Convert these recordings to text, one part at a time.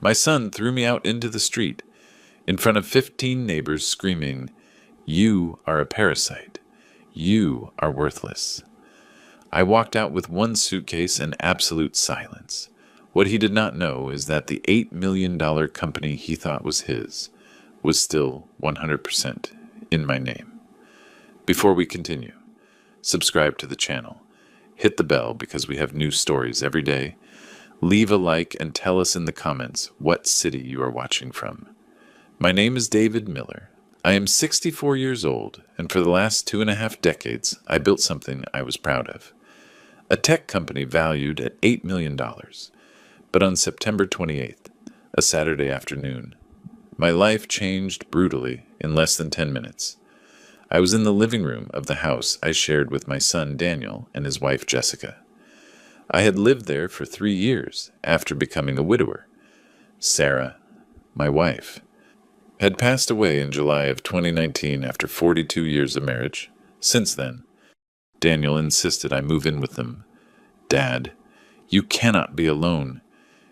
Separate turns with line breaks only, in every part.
My son threw me out into the street, in front of 15 neighbors screaming, "You are a parasite. You are worthless." I walked out with one suitcase and absolute silence. What he did not know is that the $8 million company he thought was his was still 100% in my name. Before we continue, subscribe to the channel. Hit the bell because we have new stories every day. Leave a like and tell us in the comments what city you are watching from. My name is David Miller. I am 64 years old, and for the last 2.5 decades, I built something I was proud of. A tech company valued at $8 million. But on September 28th, a Saturday afternoon, my life changed brutally in less than 10 minutes. I was in the living room of the house I shared with my son Daniel and his wife Jessica. I had lived there for 3 years after becoming a widower. Sarah, my wife, had passed away in July of 2019 after 42 years of marriage. Since then, Daniel insisted I move in with them. "Dad, you cannot be alone,"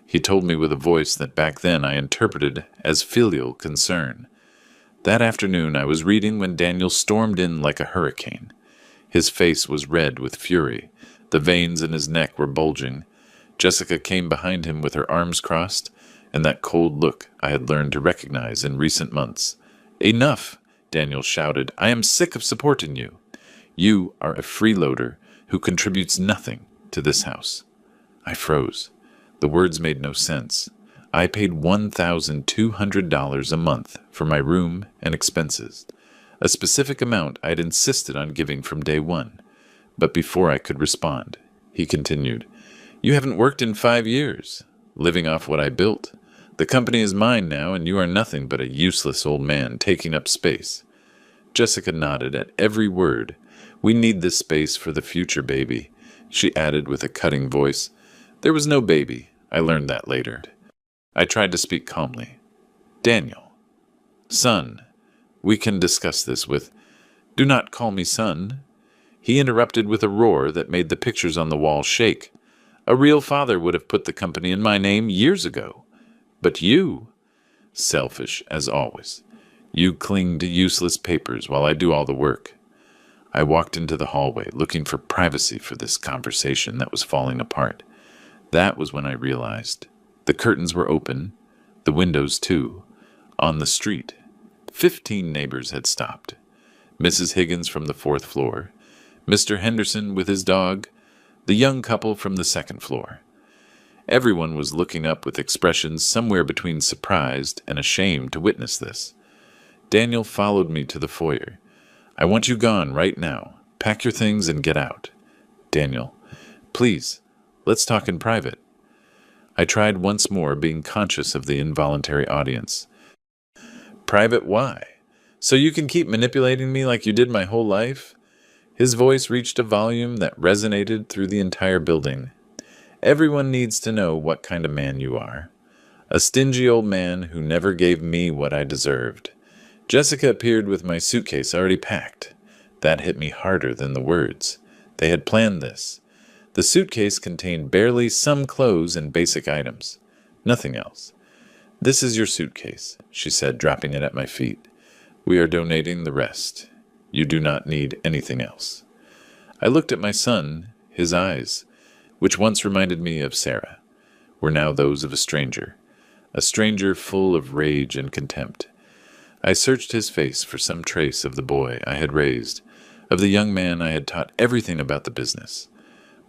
he told me with a voice that back then I interpreted as filial concern. That afternoon I was reading when Daniel stormed in like a hurricane. His face was red with fury. The veins in his neck were bulging. Jessica came behind him with her arms crossed, and that cold look I had learned to recognize in recent months. "Enough!" Daniel shouted. "I am sick of supporting you. You are a freeloader who contributes nothing to this house." I froze. The words made no sense. I paid $1,200 a month for my room and expenses, a specific amount I'd insisted on giving from day one. But before I could respond, he continued, "You haven't worked in 5 years, living off what I built. The company is mine now, and you are nothing but a useless old man taking up space." Jessica nodded at every word. "We need this space for the future, baby," she added with a cutting voice. There was no baby. I learned that later. I tried to speak calmly. "Daniel, son, we can discuss this with—" "Do not call me son." He interrupted with a roar that made the pictures on the wall shake. "A real father would have put the company in my name years ago. But you, selfish as always, you cling to useless papers while I do all the work." I walked into the hallway looking for privacy for this conversation that was falling apart. That was when I realized the curtains were open, the windows too. On the street, 15 neighbors had stopped. Mrs. Higgins from the 4th floor, Mr. Henderson with his dog, the young couple from the 2nd floor. Everyone was looking up with expressions somewhere between surprised and ashamed to witness this. Daniel followed me to the foyer. "I want you gone right now. Pack your things and get out." "Daniel, please, let's talk in private." I tried once more, being conscious of the involuntary audience. "Private why? So you can keep manipulating me like you did my whole life?" His voice reached a volume that resonated through the entire building. "Everyone needs to know what kind of man you are. A stingy old man who never gave me what I deserved." Jessica appeared with my suitcase already packed. That hit me harder than the words. They had planned this. The suitcase contained barely some clothes and basic items. Nothing else. "This is your suitcase," she said, dropping it at my feet. "We are donating the rest. You do not need anything else." I looked at my son. His eyes, which once reminded me of Sarah, were now those of a stranger full of rage and contempt. I searched his face for some trace of the boy I had raised, of the young man I had taught everything about the business.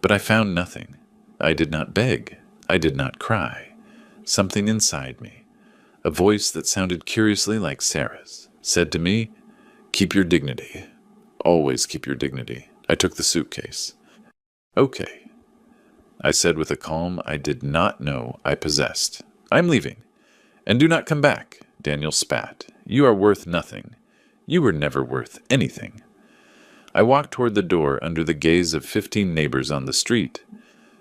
But I found nothing. I did not beg. I did not cry. Something inside me, a voice that sounded curiously like Sarah's, said to me, "Keep your dignity. Always keep your dignity." I took the suitcase. "Okay," I said with a calm I did not know I possessed. "I'm leaving. And do not come back." Daniel spat. "You are worth nothing. You were never worth anything." I walked toward the door under the gaze of 15 neighbors on the street.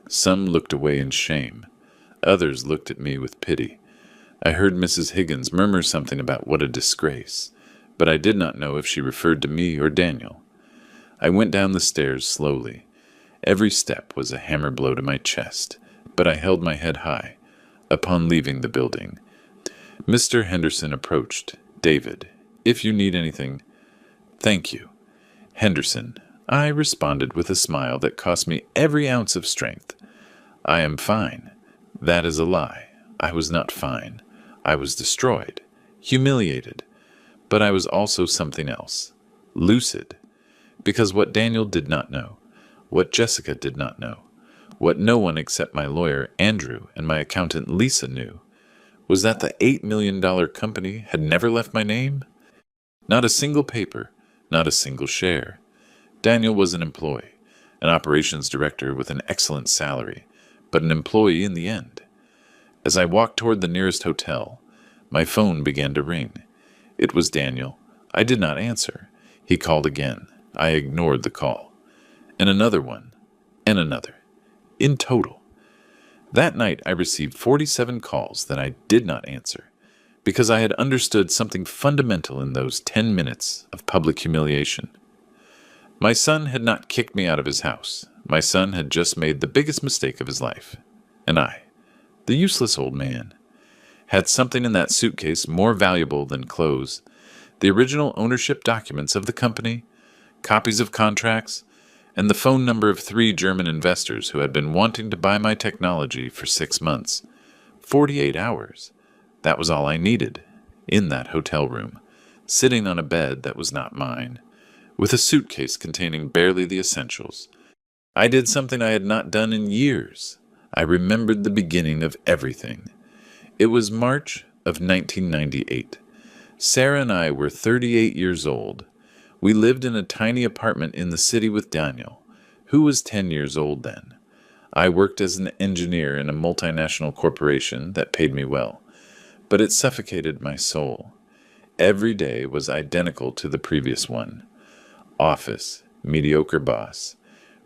Some looked away in shame. Others looked at me with pity. I heard Mrs. Higgins murmur something about what a disgrace, but I did not know if she referred to me or Daniel. I went down the stairs slowly. Every step was a hammer blow to my chest, but I held my head high. upon leaving the building. Mr. Henderson approached. David, if you need anything, thank you. Henderson, I responded with a smile that cost me every ounce of strength. I am fine. That is a lie. I was not fine. I was destroyed, humiliated, but I was also something else. Lucid. Because what Daniel did not know, what Jessica did not know, what no one except my lawyer, Andrew, and my accountant, Lisa, knew, was that the $8 million company had never left my name. Not a single paper, not a single share. Daniel was an employee, an operations director with an excellent salary, but an employee in the end. As I walked toward the nearest hotel, my phone began to ring. It was Daniel. I did not answer. He called again. I ignored the call. And another one. And another. In total. That night I received 47 calls that I did not answer, because I had understood something fundamental in those 10 minutes of public humiliation. My son had not kicked me out of his house. My son had just made the biggest mistake of his life. And I, the useless old man, had something in that suitcase more valuable than clothes: the original ownership documents of the company, copies of contracts, and the phone number of 3 German investors who had been wanting to buy my technology for 6 months. 48 hours. That was all I needed, in that hotel room, sitting on a bed that was not mine, with a suitcase containing barely the essentials. I did something I had not done in years. I remembered the beginning of everything. It was March of 1998. Sarah and I were 38 years old. We lived in a tiny apartment in the city with Daniel, who was 10 years old then. I worked as an engineer in a multinational corporation that paid me well, but it suffocated my soul. Every day was identical to the previous one. Office, mediocre boss,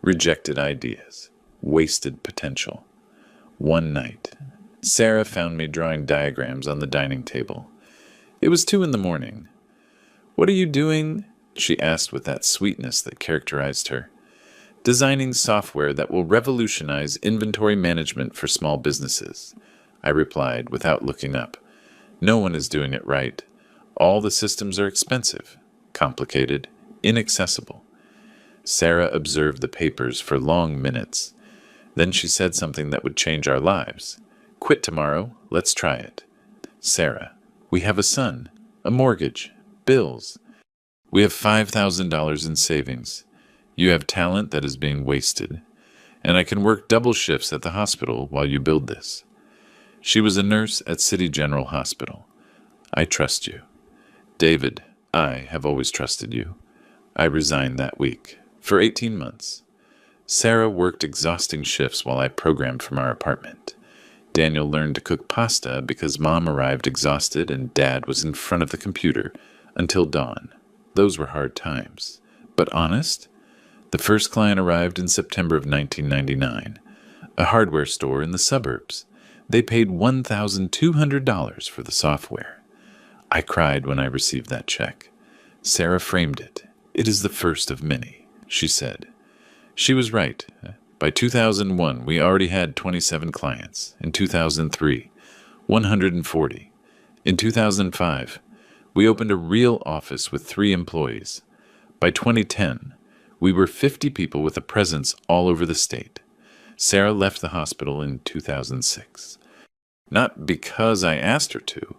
rejected ideas, wasted potential. One night, Sarah found me drawing diagrams on the dining table. It was 2 a.m. "What are you doing?" she asked with that sweetness that characterized her. "Designing software that will revolutionize inventory management for small businesses," I replied without looking up. "No one is doing it right. All the systems are expensive, complicated, inaccessible." Sarah observed the papers for long minutes. Then she said something that would change our lives. "Quit tomorrow. Let's try it." "Sarah, we have a son, a mortgage, bills. We have $5,000 in savings. You have talent that is being wasted, and I can work double shifts at the hospital while you build this." She was a nurse at City General Hospital. "I trust you." "David, I have always trusted you." I resigned that week, for 18 months. Sarah worked exhausting shifts while I programmed from our apartment. Daniel learned to cook pasta because Mom arrived exhausted and Dad was in front of the computer until dawn. Those were hard times. But honest? The first client arrived in September of 1999, a hardware store in the suburbs. They paid $1,200 for the software. I cried when I received that check. Sarah framed it. "It is the first of many," she said. She was right. By 2001, we already had 27 clients. In 2003, 140. In 2005, we opened a real office with 3 employees. By 2010, we were 50 people with a presence all over the state. Sarah left the hospital in 2006. Not because I asked her to,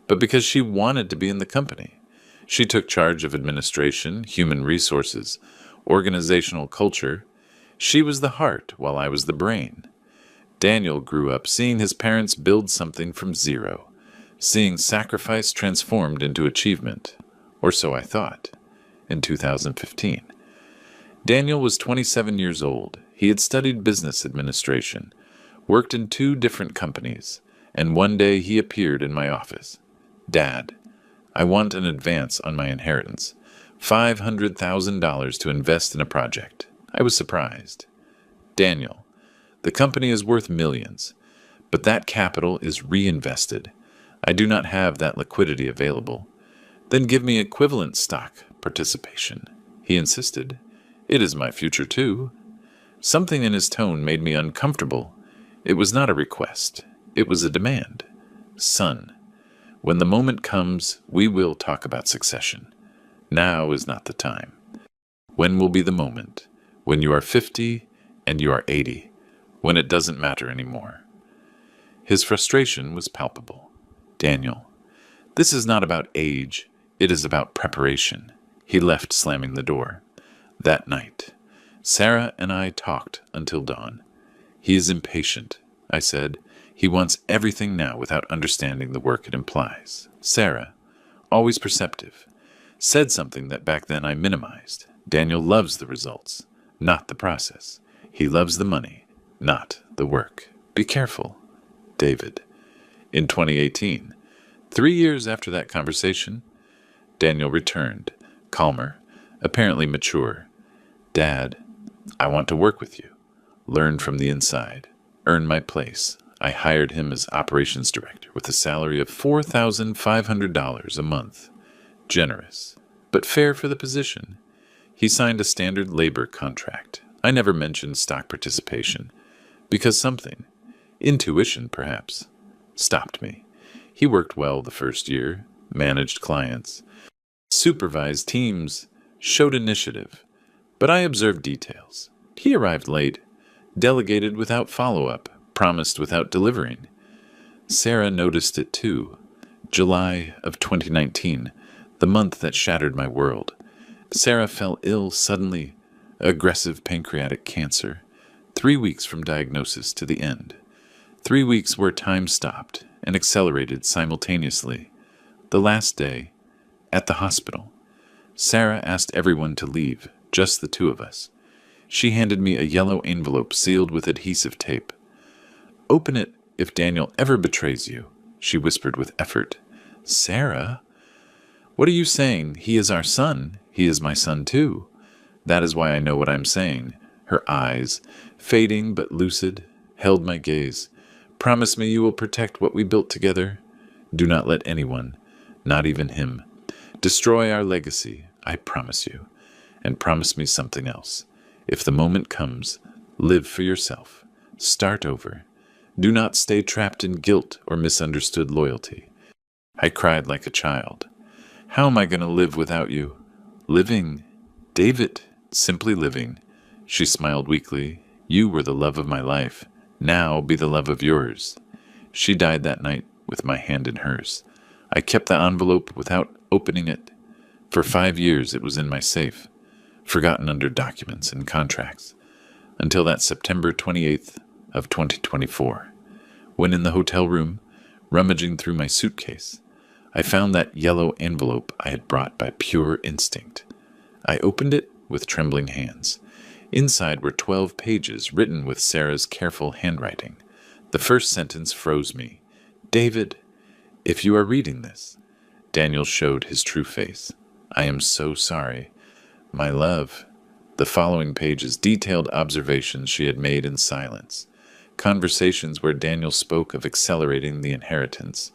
but because she wanted to be in the company. She took charge of administration, human resources, organizational culture. She was the heart while I was the brain. Daniel grew up seeing his parents build something from zero, seeing sacrifice transformed into achievement, or so I thought, in 2015. Daniel was 27 years old. He had studied business administration, worked in 2 different companies, and one day he appeared in my office. "Dad, I want an advance on my inheritance, $500,000 to invest in a project." I was surprised. "Daniel, the company is worth millions, but that capital is reinvested. I do not have that liquidity available." "Then give me equivalent stock participation," he insisted. "It is my future too." Something in his tone made me uncomfortable. It was not a request. It was a demand. Son, when the moment comes, we will talk about succession. Now is not the time. When will be the moment? When you are 50 and you are 80, when it doesn't matter anymore. His frustration was palpable. Daniel, this is not about age, it is about preparation. He left, slamming the door. That night, Sarah and I talked until dawn. He is impatient, I said. He wants everything now without understanding the work it implies. Sarah, always perceptive, said something that back then I minimized. Daniel loves the results, not the process. He loves the money, not the work. Be careful. David. In 2018, 3 years after that conversation, Daniel returned, calmer, apparently mature. Dad, I want to work with you, learn from the inside, earn my place. I hired him as operations director with a salary of $4,500 a month. Generous, but fair for the position. He signed a standard labor contract. I never mentioned stock participation, because something, intuition perhaps, stopped me. He worked well the first year, managed clients, supervised teams, showed initiative, but I observed details. He arrived late, delegated without follow-up, promised without delivering. Sarah noticed it too. July of 2019, the month that shattered my world. Sarah fell ill suddenly, aggressive pancreatic cancer. 3 weeks from diagnosis to the end. 3 weeks where time stopped and accelerated simultaneously. The last day, at the hospital, Sarah asked everyone to leave, just the two of us. She handed me a yellow envelope sealed with adhesive tape. Open it if Daniel ever betrays you, she whispered with effort. Sarah? What are you saying? He is our son. He is my son too. That is why I know what I'm saying. Her eyes, fading but lucid, held my gaze. Promise me you will protect what we built together. Do not let anyone, not even him, destroy our legacy, I promise you. And promise me something else. If the moment comes, live for yourself. Start over. Do not stay trapped in guilt or misunderstood loyalty. I cried like a child. How am I going to live without you? Living. David, simply living. She smiled weakly. You were the love of my life. Now be the love of yours. She died that night with my hand in hers. I kept the envelope without opening it. For 5 years it was in my safe, forgotten under documents and contracts, until that September 28th of 2024, when in the hotel room, rummaging through my suitcase, I found that yellow envelope I had brought by pure instinct. I opened it with trembling hands. Inside were 12 pages written with Sarah's careful handwriting. The first sentence froze me. David, if you are reading this. Daniel showed his true face. I am so sorry. My love. The following pages detailed observations she had made in silence. Conversations where Daniel spoke of accelerating the inheritance.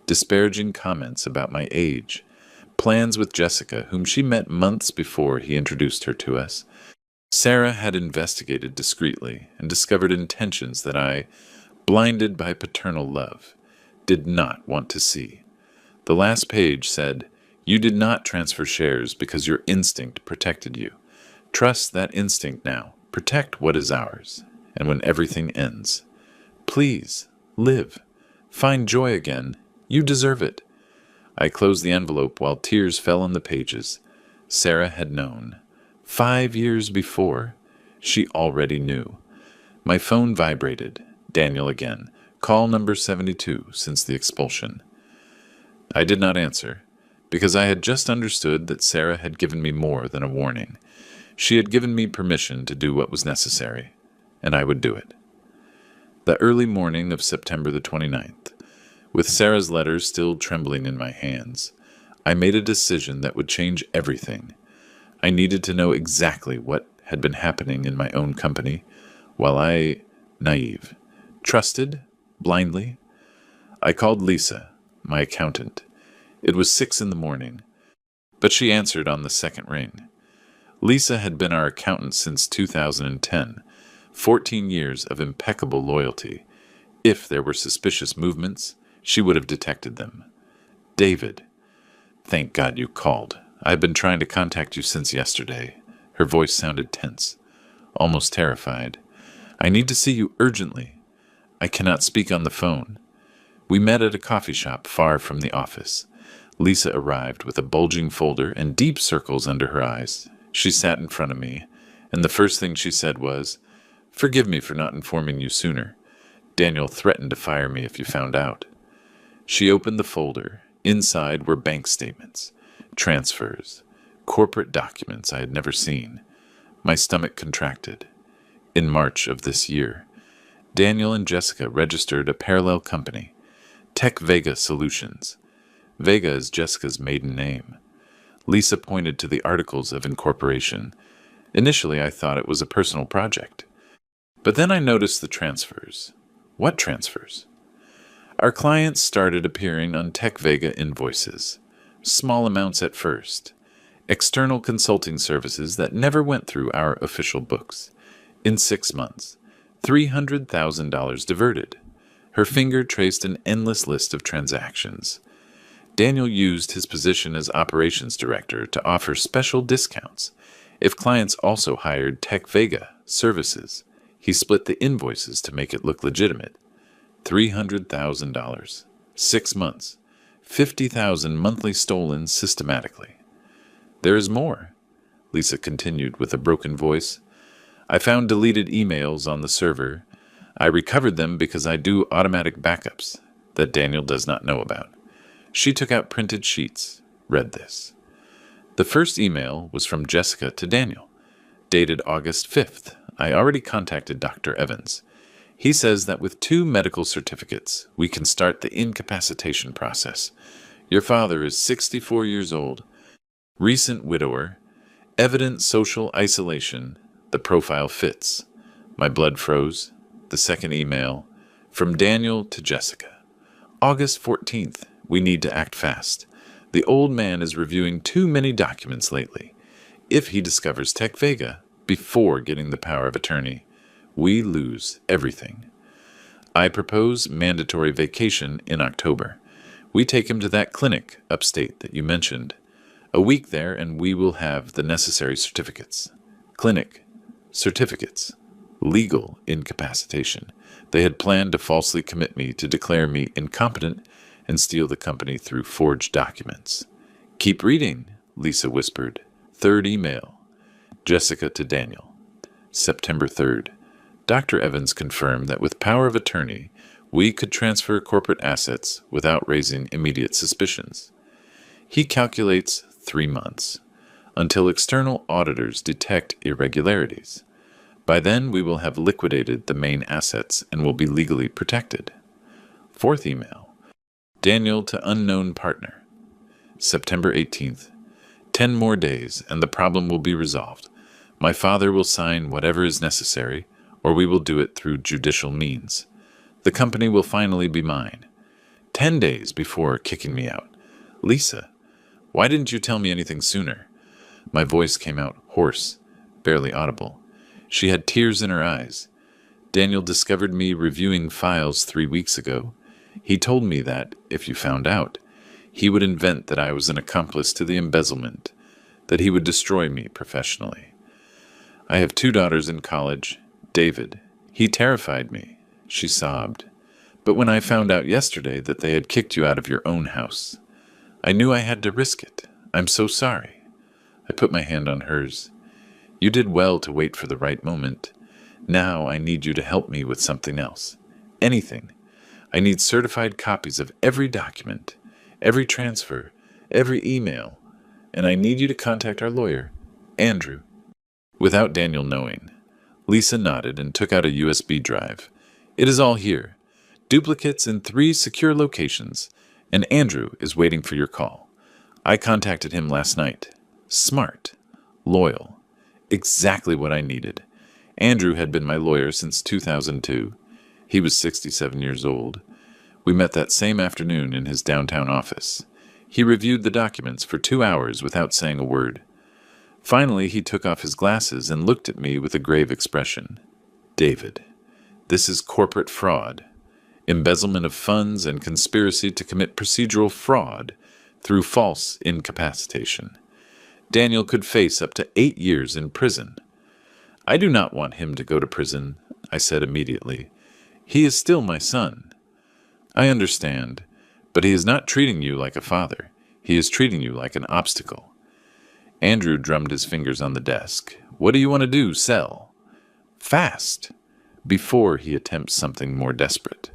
Disparaging comments about my age. Plans with Jessica, whom she met months before he introduced her to us. Sarah had investigated discreetly and discovered intentions that I, blinded by paternal love, did not want to see. The last page said, You did not transfer shares because your instinct protected you. Trust that instinct now. Protect what is ours. And when everything ends, please, live. Find joy again. You deserve it. I closed the envelope while tears fell on the pages. Sarah had known. 5 years before, she already knew. My phone vibrated. Daniel again. Call number 72 since the expulsion. I did not answer, because I had just understood that Sarah had given me more than a warning. She had given me permission to do what was necessary, and I would do it. The early morning of September the 29th, with Sarah's letter still trembling in my hands, I made a decision that would change everything. I needed to know exactly what had been happening in my own company, while I, naive, trusted, blindly. I called Lisa, my accountant. It was 6 in the morning, but she answered on the second ring. Lisa had been our accountant since 2010, 14 years of impeccable loyalty. If there were suspicious movements, she would have detected them. David, thank God you called. I've been trying to contact you since yesterday. Her voice sounded tense, almost terrified. I need to see you urgently. I cannot speak on the phone. We met at a coffee shop far from the office. Lisa arrived with a bulging folder and deep circles under her eyes. She sat in front of me, and the first thing she said was, "Forgive me for not informing you sooner. Daniel threatened to fire me if you found out." She opened the folder. Inside were bank statements, transfers, corporate documents I had never seen. My stomach contracted. In March of this year, Daniel and Jessica registered a parallel company, Tech Vega Solutions. Vega is Jessica's maiden name. Lisa pointed to the articles of incorporation. Initially, I thought it was a personal project. But then I noticed the transfers. What transfers? Our clients started appearing on Tech Vega invoices. Small amounts at first. External consulting services that never went through our official books. In 6 months, $300,000 diverted. Her finger traced an endless list of transactions. Daniel used his position as operations director to offer special discounts if clients also hired Tech Vega services. He split the invoices to make it look legitimate. $300,000. 6 months. 50,000 monthly stolen systematically. There is more, Lisa continued with a broken voice. I found deleted emails on the server. I recovered them because I do automatic backups that Daniel does not know about. She took out printed sheets. Read this. The first email was from Jessica to Daniel, dated August 5th. I already contacted Dr. Evans. He says that with 2 medical certificates, we can start the incapacitation process. Your father is 64 years old, recent widower, evident social isolation. The profile fits. My blood froze. The second email, from Daniel to Jessica. August 14th. We need to act fast. The old man is reviewing too many documents lately. If he discovers Tech Vega before getting the power of attorney, we lose everything. I propose mandatory vacation in October. We take him to that clinic upstate that you mentioned. A week there and we will have the necessary certificates. Clinic, certificates, legal incapacitation. They had planned to falsely commit me to declare me incompetent and steal the company through forged documents. Keep reading, Lisa whispered. Third email. Jessica to Daniel. September 3rd. Dr. Evans confirmed that with power of attorney, we could transfer corporate assets without raising immediate suspicions. He calculates 3 months, until external auditors detect irregularities. By then, we will have liquidated the main assets and will be legally protected. Fourth email. Daniel to unknown partner. September 18th. 10 more days and the problem will be resolved. My father will sign whatever is necessary, or we will do it through judicial means. The company will finally be mine. 10 days before kicking me out. Lisa, why didn't you tell me anything sooner? My voice came out hoarse, barely audible. She had tears in her eyes. Daniel discovered me reviewing files 3 weeks ago. He told me that, if you found out, he would invent that I was an accomplice to the embezzlement, that he would destroy me professionally. I have 2 daughters in college. David, he terrified me. She sobbed. But when I found out yesterday that they had kicked you out of your own house, I knew I had to risk it. I'm so sorry. I put my hand on hers. You did well to wait for the right moment. Now I need you to help me with something else. Anything. I need certified copies of every document, every transfer, every email, and I need you to contact our lawyer, Andrew. Without Daniel knowing, Lisa nodded and took out a USB drive. It is all here. Duplicates in 3 secure locations, and Andrew is waiting for your call. I contacted him last night. Smart, loyal, exactly what I needed. Andrew had been my lawyer since 2002. He was 67 years old. We met that same afternoon in his downtown office. He reviewed the documents for 2 hours without saying a word. Finally, he took off his glasses and looked at me with a grave expression. David, this is corporate fraud. embezzlement of funds, and conspiracy to commit procedural fraud through false incapacitation. Daniel could face up to 8 years in prison. I do not want him to go to prison, I said immediately. He is still my son. I understand, but he is not treating you like a father. He is treating you like an obstacle. Andrew drummed his fingers on the desk. What do you want to do? Sell. Fast. Before he attempts something more desperate.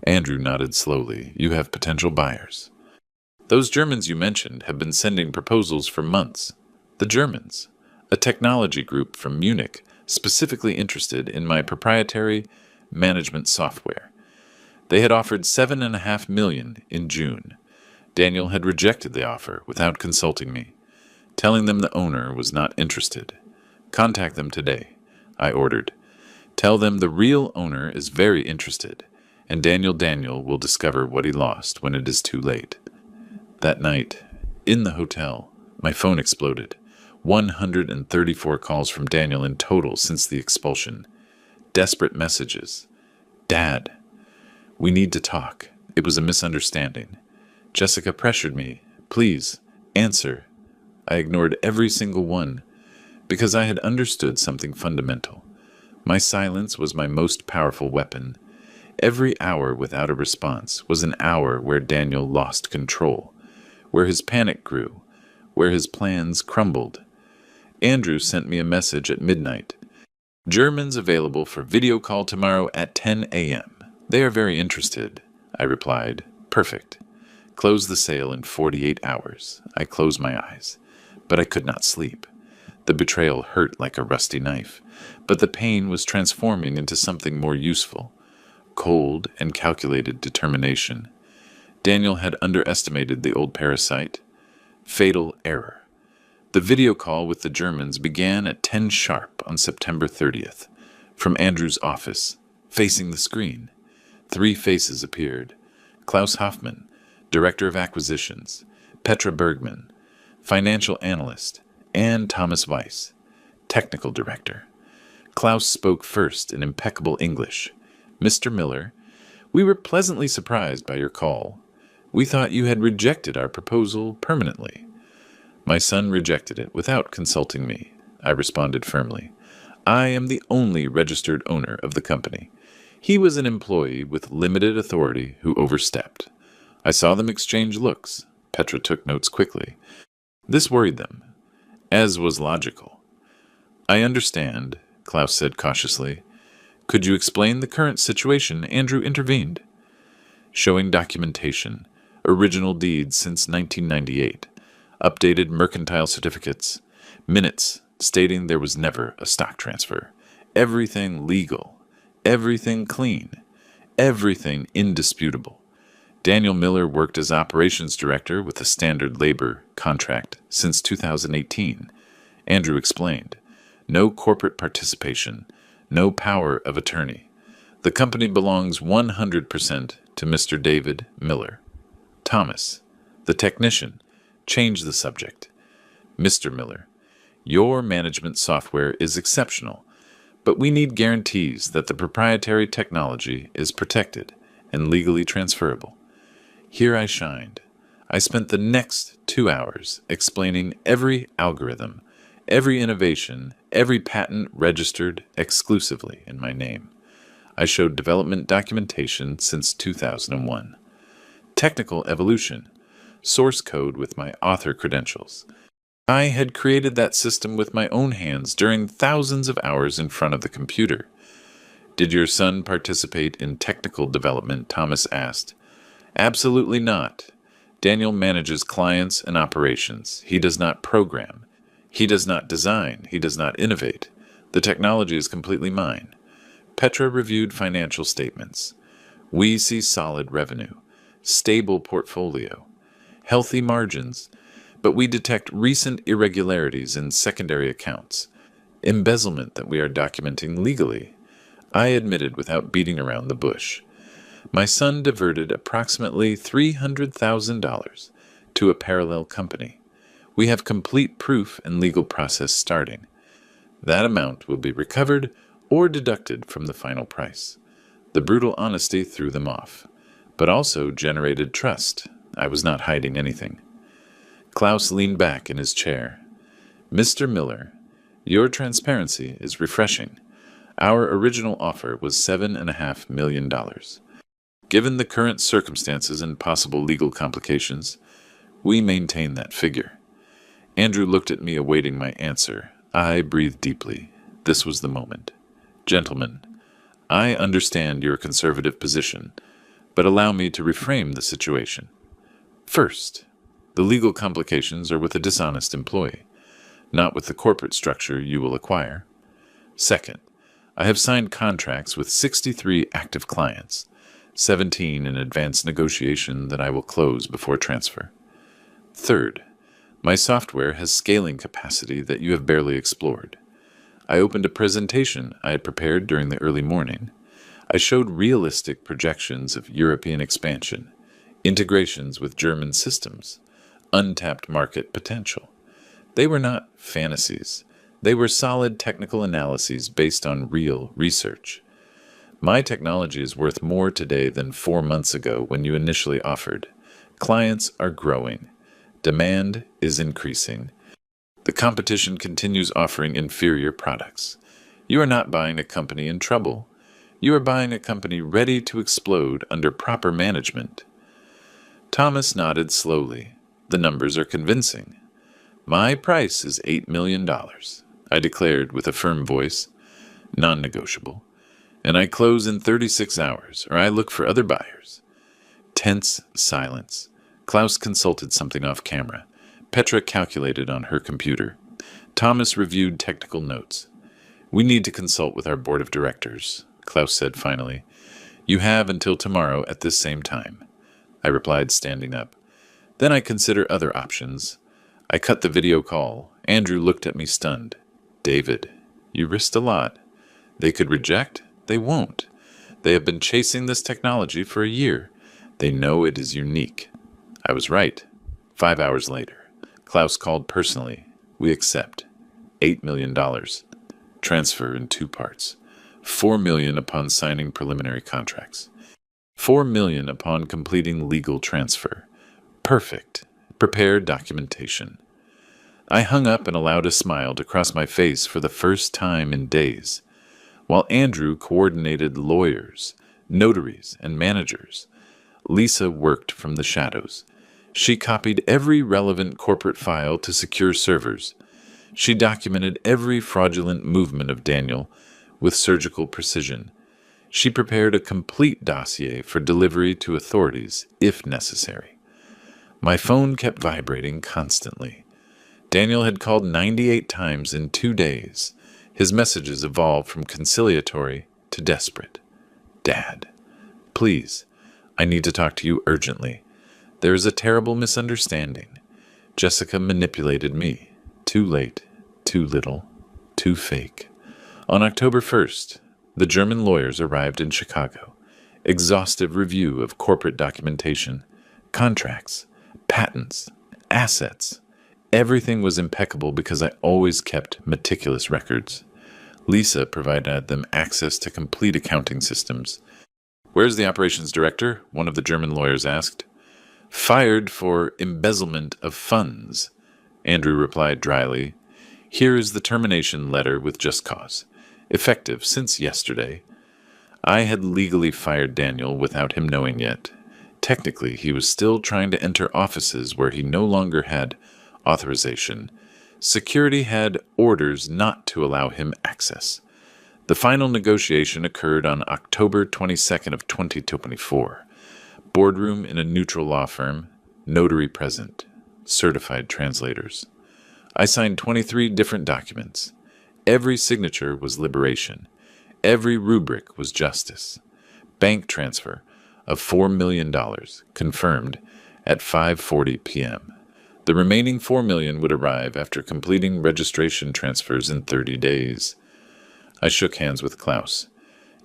Andrew nodded slowly. You have potential buyers. Those Germans you mentioned have been sending proposals for months. The Germans, a technology group from Munich, specifically interested in my proprietary management software. They had offered $7.5 million in June. Daniel had rejected the offer without consulting me, telling them the owner was not interested. Contact them today, I ordered. Tell them the real owner is very interested, and Daniel will discover what he lost when it is too late. That night, in the hotel, my phone exploded. 134 calls from Daniel in total since the expulsion. Desperate messages. Dad, we need to talk. It was a misunderstanding. Jessica pressured me. Please, answer. I ignored every single one, because I had understood something fundamental. My silence was my most powerful weapon. Every hour without a response was an hour where Daniel lost control, where his panic grew, where his plans crumbled. Andrew sent me a message at midnight. Germans available for video call tomorrow at 10 a.m. They are very interested, I replied. Perfect. Close the sale in 48 hours. I closed my eyes, but I could not sleep. The betrayal hurt like a rusty knife, but the pain was transforming into something more useful. Cold and calculated determination. Daniel had underestimated the old parasite. Fatal error. The video call with the Germans began at 10 sharp on September 30th. From Andrew's office, facing the screen, 3 faces appeared. Klaus Hoffman, Director of Acquisitions, Petra Bergman, Financial Analyst, and Thomas Weiss, Technical Director. Klaus spoke first in impeccable English. Mr. Miller, we were pleasantly surprised by your call. We thought you had rejected our proposal permanently. My son rejected it without consulting me, I responded firmly. I am the only registered owner of the company. He was an employee with limited authority who overstepped. I saw them exchange looks. Petra took notes quickly. This worried them, as was logical. I understand, Klaus said cautiously. Could you explain the current situation? Andrew intervened. Showing documentation, original deeds since 1998, updated mercantile certificates, minutes stating there was never a stock transfer. Everything legal, everything clean, everything indisputable. Daniel Miller worked as operations director with a standard labor contract since 2018. Andrew explained. No corporate participation, no power of attorney. The company belongs 100% to Mr. David Miller. Thomas, the technician, changed the subject. Mr. Miller, your management software is exceptional, but we need guarantees that the proprietary technology is protected and legally transferable. Here I shined. I spent the next 2 hours explaining every algorithm, every innovation, every patent registered exclusively in my name. I showed development documentation since 2001. Technical evolution, source code with my author credentials. I had created that system with my own hands during thousands of hours in front of the computer. Did your son participate in technical development? Thomas asked. Absolutely not. Daniel manages clients and operations. He does not program. He does not design. He does not innovate. The technology is completely mine. Petra reviewed financial statements. We see solid revenue, stable portfolio, healthy margins, but we detect recent irregularities in secondary accounts, embezzlement that we are documenting legally. I admitted without beating around the bush. My son diverted approximately $300,000 to a parallel company. We have complete proof and legal process starting. That amount will be recovered or deducted from the final price. The The brutal honesty threw them off, but also generated trust. I was not hiding anything. Klaus leaned back in his chair. Mr. Miller, your transparency is refreshing. Our original offer was $7.5 million. Given the current circumstances and possible legal complications, we maintain that figure. Andrew looked at me, awaiting my answer. I breathed deeply. This was the moment. Gentlemen, I understand your conservative position, but allow me to reframe the situation. First, the legal complications are with a dishonest employee, not with the corporate structure you will acquire. Second, I have signed contracts with 63 active clients, 17 in advanced negotiation that I will close before transfer. Third, my software has scaling capacity that you have barely explored. I opened a presentation I had prepared during the early morning. I showed realistic projections of European expansion, integrations with German systems, untapped market potential. They were not fantasies. They were solid technical analyses based on real research. My technology is worth more today than 4 months ago when you initially offered. Clients are growing. Demand is increasing. The competition continues offering inferior products. You are not buying a company in trouble. You are buying a company ready to explode under proper management. Thomas nodded slowly. The numbers are convincing. My price is $8 million, I declared with a firm voice, non-negotiable. And I close in 36 hours, or I look for other buyers. Tense silence. Klaus consulted something off camera. Petra calculated on her computer. Thomas reviewed technical notes. We need to consult with our board of directors, Klaus said finally. You have until tomorrow at this same time. I replied, standing up. Then I consider other options. I cut the video call. Andrew looked at me stunned. David, you risked a lot. They could reject. They won't. They have been chasing this technology for a year. They know it is unique. I was right. 5 hours later, Klaus called personally. We accept. $8 million. Transfer in 2 parts. $4 million upon signing preliminary contracts. $4 million upon completing legal transfer. Perfect. Prepare documentation. I hung up and allowed a smile to cross my face for the first time in days. While Andrew coordinated lawyers, notaries, and managers, Lisa worked from the shadows. She copied every relevant corporate file to secure servers. She documented every fraudulent movement of Daniel with surgical precision. She prepared a complete dossier for delivery to authorities, if necessary. My phone kept vibrating constantly. Daniel had called 98 times in 2 days. His messages evolved from conciliatory to desperate. Dad, please, I need to talk to you urgently. There is a terrible misunderstanding. Jessica manipulated me. Too late, too little, too fake. On October 1st, the German lawyers arrived in Chicago. Exhaustive review of corporate documentation, contracts, patents, assets. Everything was impeccable because I always kept meticulous records. Lisa provided them access to complete accounting systems. Where's the operations director? One of the German lawyers asked. Fired for embezzlement of funds, Andrew replied dryly. Here is the termination letter with just cause. Effective since yesterday. I had legally fired Daniel without him knowing yet. Technically, he was still trying to enter offices where he no longer had authorization. Security had orders not to allow him access. The final negotiation occurred on October 22nd of 2024. Boardroom in a neutral law firm, notary present, certified translators. I signed 23 different documents. Every signature was liberation. Every rubric was justice. Bank transfer of $4 million, confirmed at 5:40 p.m. The remaining $4 million would arrive after completing registration transfers in 30 days. I shook hands with Klaus.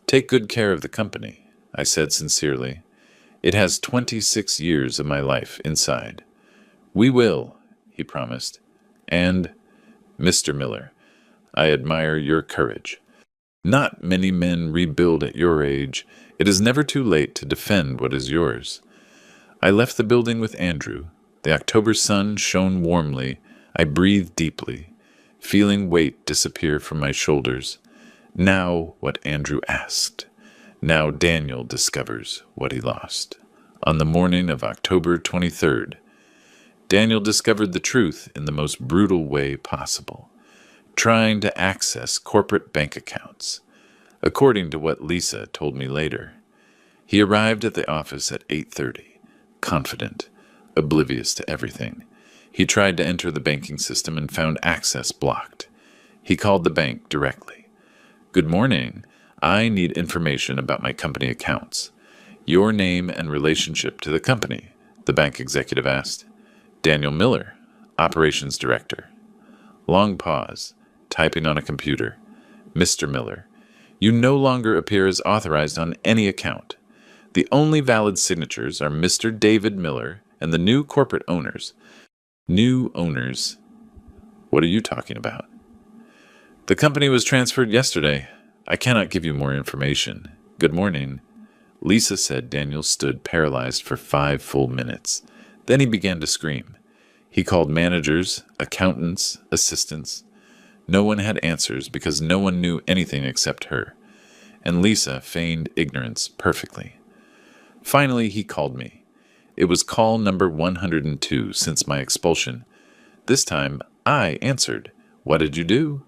Take good care of the company, I said sincerely. It has 26 years of my life inside. We will, he promised. And, Mr. Miller, I admire your courage. Not many men rebuild at your age. It is never too late to defend what is yours. I left the building with Andrew. The October sun shone warmly. I breathed deeply, feeling weight disappear from my shoulders. Now what Andrew asked. Now Daniel discovers what he lost. On the morning of October 23rd, Daniel discovered the truth in the most brutal way possible, trying to access corporate bank accounts, according to what Lisa told me later. He arrived at the office at 8:30, confident, oblivious to everything. He tried to enter the banking system and found access blocked. He called the bank directly. "Good morning. I need information about my company accounts. Your name and relationship to the company," the bank executive asked. "Daniel Miller, Operations Director." Long pause, typing on a computer. "Mr. Miller, you no longer appear as authorized on any account. The only valid signatures are Mr. David Miller and the new corporate owners." "New owners? What are you talking about?" "The company was transferred yesterday. I cannot give you more information. Good morning." Lisa said Daniel stood paralyzed for 5 full minutes. Then he began to scream. He called managers, accountants, assistants. No one had answers because no one knew anything except her. And Lisa feigned ignorance perfectly. Finally, he called me. It was call number 102 since my expulsion. This time, I answered. "What did you do?"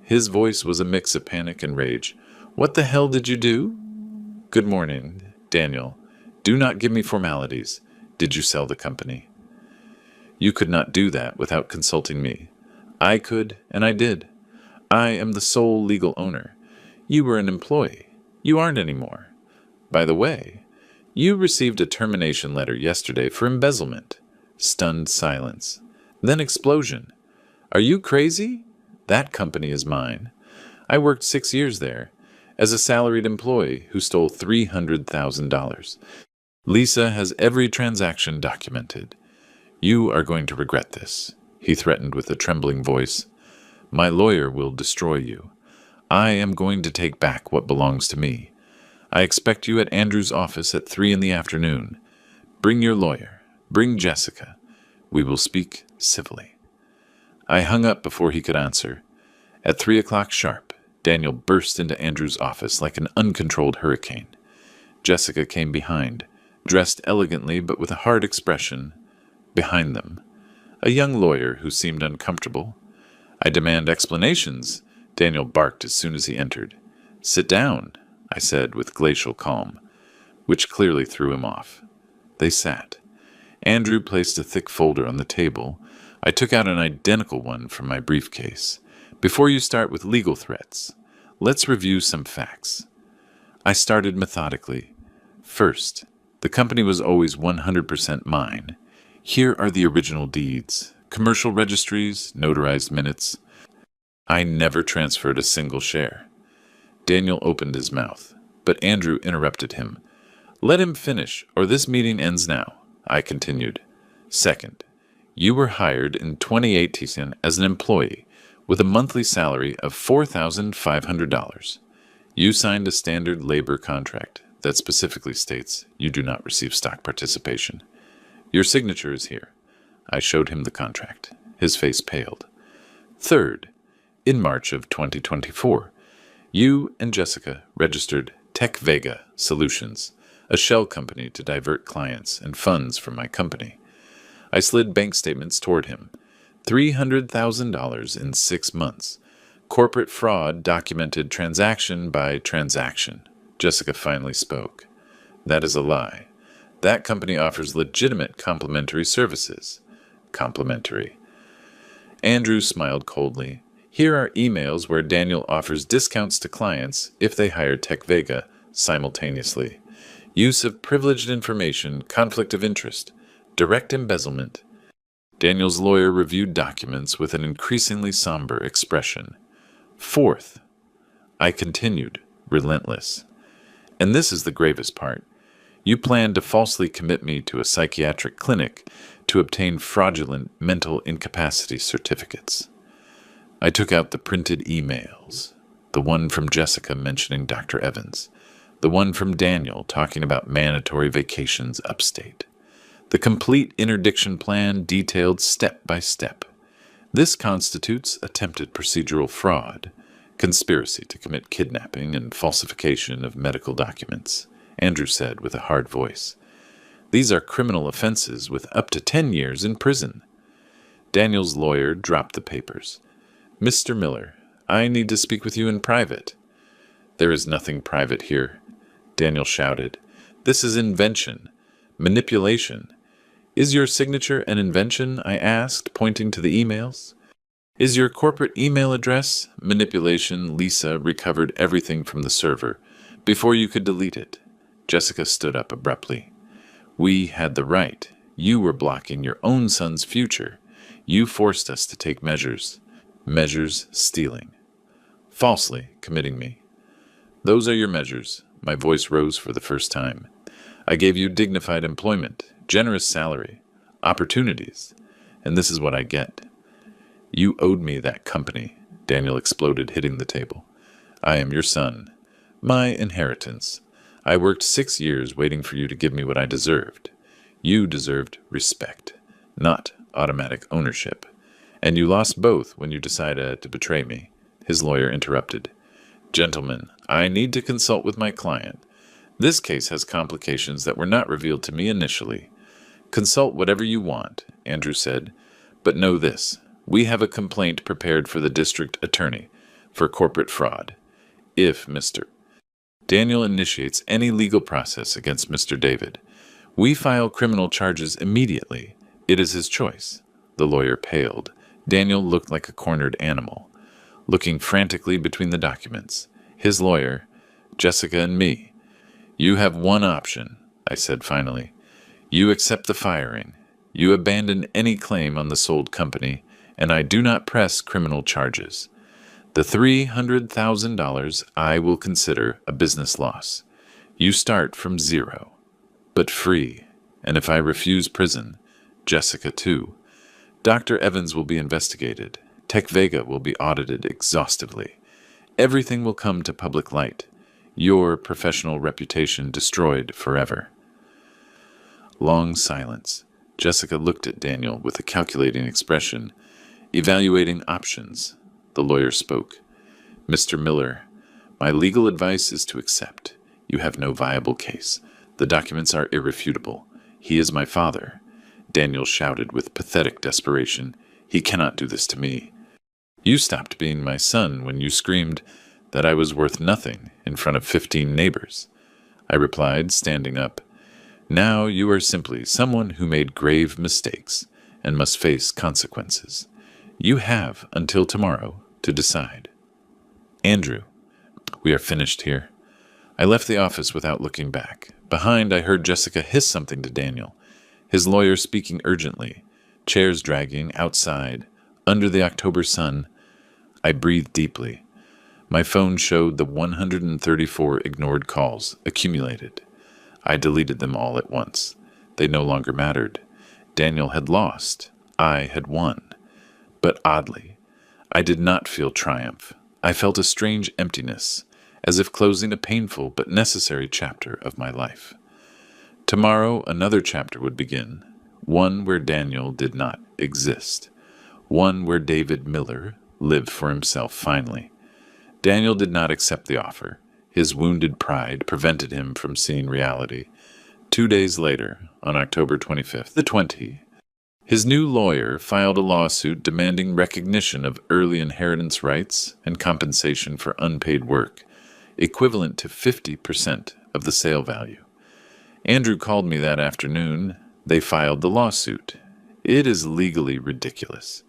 His voice was a mix of panic and rage. "What the hell did you do?" "Good morning, Daniel. Do not give me formalities. Did you sell the company?" "You could not do that without consulting me." "I could, and I did. I am the sole legal owner. You were an employee. You aren't anymore. By the way, you received a termination letter yesterday for embezzlement." Stunned silence. Then explosion. "Are you crazy? That company is mine. I worked 6 years there as a salaried employee who stole $300,000. Lisa has every transaction documented. You are going to regret this," he threatened with a trembling voice. "My lawyer will destroy you. I am going to take back what belongs to me. I expect you at Andrew's office at 3 in the afternoon. Bring your lawyer. Bring Jessica. We will speak civilly." I hung up before he could answer. At 3 o'clock sharp, Daniel burst into Andrew's office like an uncontrolled hurricane. Jessica came behind, dressed elegantly but with a hard expression. Behind them, a young lawyer who seemed uncomfortable. "I demand explanations," Daniel barked as soon as he entered. "Sit down," I said with glacial calm, which clearly threw him off. They sat. Andrew placed a thick folder on the table. I took out an identical one from my briefcase. "Before you start with legal threats, let's review some facts." I started methodically. First, the company was always 100% mine. Here are the original deeds, commercial registries, notarized minutes. I never transferred a single share. Daniel opened his mouth, but Andrew interrupted him. "Let him finish, or this meeting ends now," I continued. "Second, you were hired in 2018 as an employee with a monthly salary of $4,500. You signed a standard labor contract that specifically states you do not receive stock participation. Your signature is here." I showed him the contract. His face paled. "Third, in March of 2024, you and Jessica registered Tech Vega Solutions, a shell company to divert clients and funds from my company. I slid bank statements toward him. $300,000 in 6 months. Corporate fraud documented transaction by transaction." Jessica finally spoke. "That is a lie. That company offers legitimate complimentary services." "Complimentary." Andrew smiled coldly. "Here are emails where Daniel offers discounts to clients if they hire Tech Vega simultaneously. Use of privileged information, conflict of interest, direct embezzlement." Daniel's lawyer reviewed documents with an increasingly somber expression. "Fourth," I continued, relentless, "and this is the gravest part. You plan to falsely commit me to a psychiatric clinic to obtain fraudulent mental incapacity certificates." I took out the printed emails, the one from Jessica mentioning Dr. Evans, The one from Daniel talking about mandatory vacations upstate. The complete interdiction plan detailed step by step. This constitutes attempted procedural fraud, conspiracy to commit kidnapping and falsification of medical documents, Andrew said with a hard voice. These are criminal offenses with up to 10 years in prison. Daniel's lawyer dropped the papers. Mr. Miller, I need to speak with you in private. There is nothing private here, Daniel shouted. This is invention, manipulation. Is your signature an invention? I asked, pointing to the emails. Is your corporate email address? Manipulation. Lisa recovered everything from the server before you could delete it. Jessica stood up abruptly. We had the right. You were blocking your own son's future. You forced us to take measures. Measures stealing. Falsely committing me. Those are your measures. My voice rose for the first time. I gave you dignified employment, generous salary, opportunities, and this is what I get. You owed me that company, Daniel exploded, hitting the table. I am your son. My inheritance. I worked 6 years waiting for you to give me what I deserved. You deserved respect, not automatic ownership. And you lost both when you decided to betray me, his lawyer interrupted. Gentlemen, I need to consult with my client. This case has complications that were not revealed to me initially. Consult whatever you want, Andrew said, but know this. We have a complaint prepared for the district attorney for corporate fraud. If Mr. Daniel initiates any legal process against Mr. David, we file criminal charges immediately. It is his choice. The lawyer paled. Daniel looked like a cornered animal, looking frantically between the documents. His lawyer, Jessica, and me. You have one option, I said finally. You accept the firing. You abandon any claim on the sold company, and I do not press criminal charges. The $300,000 I will consider a business loss. You start from zero, but free, and if I refuse prison, Jessica too. Dr. Evans will be investigated. Tech Vega will be audited exhaustively. Everything will come to public light. Your professional reputation destroyed forever. Long silence. Jessica looked at Daniel with a calculating expression, evaluating options. The lawyer spoke. Mr. Miller, my legal advice is to accept. You have no viable case. The documents are irrefutable. He is my father. Daniel shouted with pathetic desperation. He cannot do this to me. You stopped being my son when you screamed that I was worth nothing in front of 15 neighbors. I replied, standing up. Now you are simply someone who made grave mistakes and must face consequences. You have until tomorrow to decide. Andrew, we are finished here. I left the office without looking back. Behind, I heard Jessica hiss something to Daniel, his lawyer speaking urgently, chairs dragging outside, under the October sun. I breathed deeply. My phone showed the 134 ignored calls accumulated. I deleted them all at once. They no longer mattered. Daniel had lost. I had won. But oddly, I did not feel triumph. I felt a strange emptiness, as if closing a painful but necessary chapter of my life. Tomorrow another chapter would begin, one where Daniel did not exist, one where David Miller lived for himself finally. Daniel did not accept the offer. His wounded pride prevented him from seeing reality. 2 days later, on October 25th, the 20th, his new lawyer filed a lawsuit demanding recognition of early inheritance rights and compensation for unpaid work, equivalent to 50% of the sale value. Andrew called me that afternoon. They filed the lawsuit. It is legally ridiculous,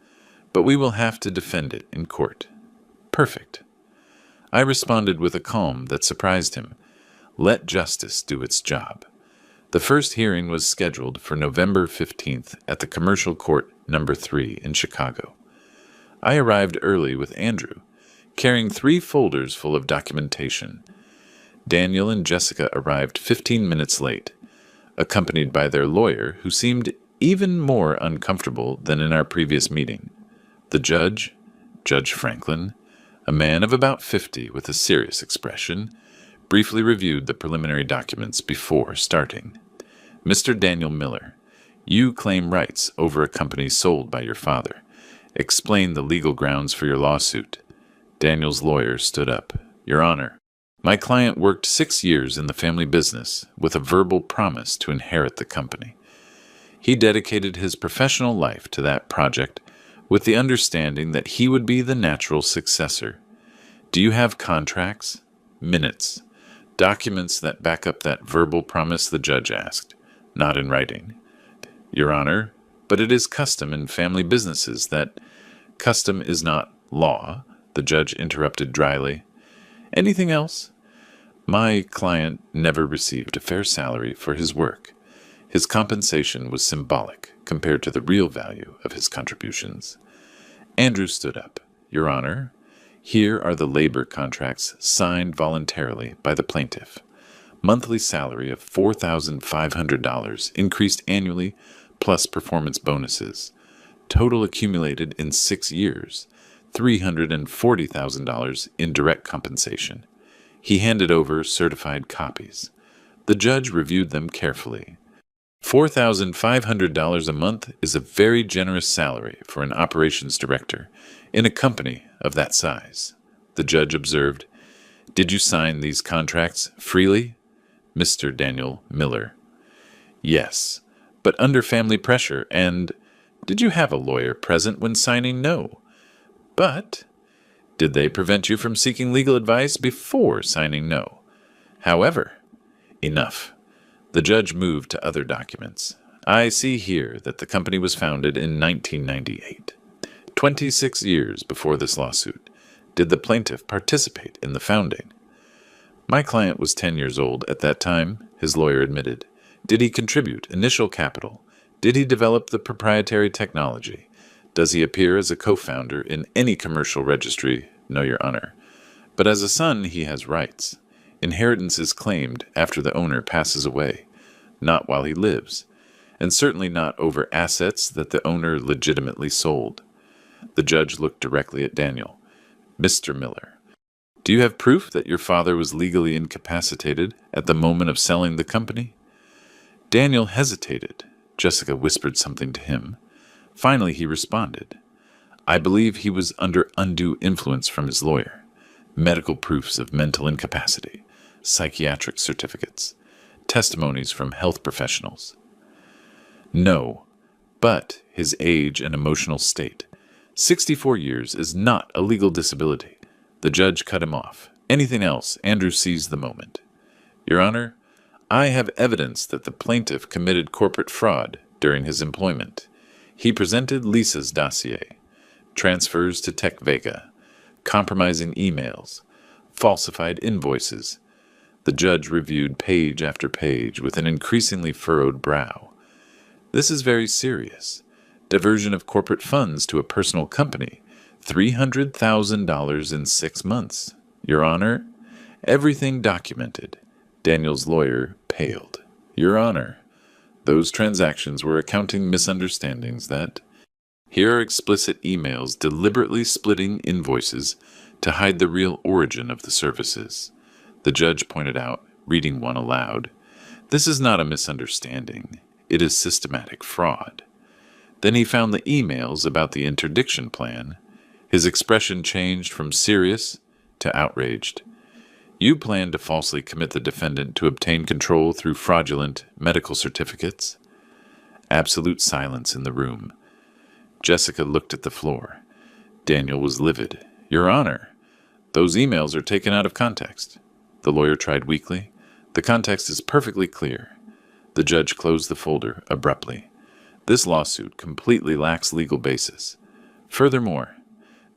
but we will have to defend it in court. Perfect. I responded with a calm that surprised him. Let justice do its job. The first hearing was scheduled for November 15th at the Commercial Court No. 3 in Chicago. I arrived early with Andrew, carrying 3 folders full of documentation. Daniel and Jessica arrived 15 minutes late, accompanied by their lawyer, who seemed even more uncomfortable than in our previous meeting. The judge, Judge Franklin, a man of about 50 with a serious expression, briefly reviewed the preliminary documents before starting. Mr. Daniel Miller, you claim rights over a company sold by your father. Explain the legal grounds for your lawsuit. Daniel's lawyer stood up. Your Honor, my client worked 6 years in the family business with a verbal promise to inherit the company. He dedicated his professional life to that project with the understanding that he would be the natural successor. Do you have contracts, minutes, documents that back up that verbal promise? The judge asked. Not in writing. Your Honor, but it is custom in family businesses that— Custom is not law, the judge interrupted dryly. Anything else? My client never received a fair salary for his work. His compensation was symbolic compared to the real value of his contributions. Andrew stood up. Your Honor, here are the labor contracts signed voluntarily by the plaintiff. Monthly salary of $4,500 increased annually plus performance bonuses. Total accumulated in 6 years, $340,000 in direct compensation. He handed over certified copies. The judge reviewed them carefully. $4,500 a month is a very generous salary for an operations director in a company of that size. The judge observed. Did you sign these contracts freely? Mr. Daniel Miller. Yes, but under family pressure. And did you have a lawyer present when signing? No. But did they prevent you from seeking legal advice before signing? No. However, enough. The judge moved to other documents. I see here that the company was founded in 1998. 26 years before this lawsuit. Did the plaintiff participate in the founding? My client was 10 years old at that time, his lawyer admitted. Did he contribute initial capital? Did he develop the proprietary technology? Does he appear as a co-founder in any commercial registry? No, Your Honor. But as a son, he has rights. Inheritance is claimed after the owner passes away, not while he lives, and certainly not over assets that the owner legitimately sold. The judge looked directly at Daniel. Mr. Miller, do you have proof that your father was legally incapacitated at the moment of selling the company? Daniel hesitated. Jessica whispered something to him. Finally, he responded. I believe he was under undue influence from his lawyer. Medical proofs of mental incapacity, psychiatric certificates, testimonies from health professionals. No, but his age and emotional state. 64 years is not a legal disability. The judge cut him off. Anything else? Andrew seized the moment. Your Honor, I have evidence that the plaintiff committed corporate fraud during his employment. He presented Lisa's dossier, transfers to Tech Vega, compromising emails, falsified invoices. The judge reviewed page after page with an increasingly furrowed brow. This is very serious. Diversion of corporate funds to a personal company. $300,000 in 6 months. Your Honor, everything documented. Daniel's lawyer paled. Your Honor, those transactions were accounting misunderstandings that— Here are explicit emails deliberately splitting invoices to hide the real origin of the services. The judge pointed out, reading one aloud. This is not a misunderstanding. It is systematic fraud. Then he found the emails about the interdiction plan. His expression changed from serious to outraged. You plan to falsely commit the defendant to obtain control through fraudulent medical certificates? Absolute silence in the room. Jessica looked at the floor. Daniel was livid. Your Honor, those emails are taken out of context. The lawyer tried weakly. The context is perfectly clear. The judge closed the folder abruptly. This lawsuit completely lacks legal basis. Furthermore,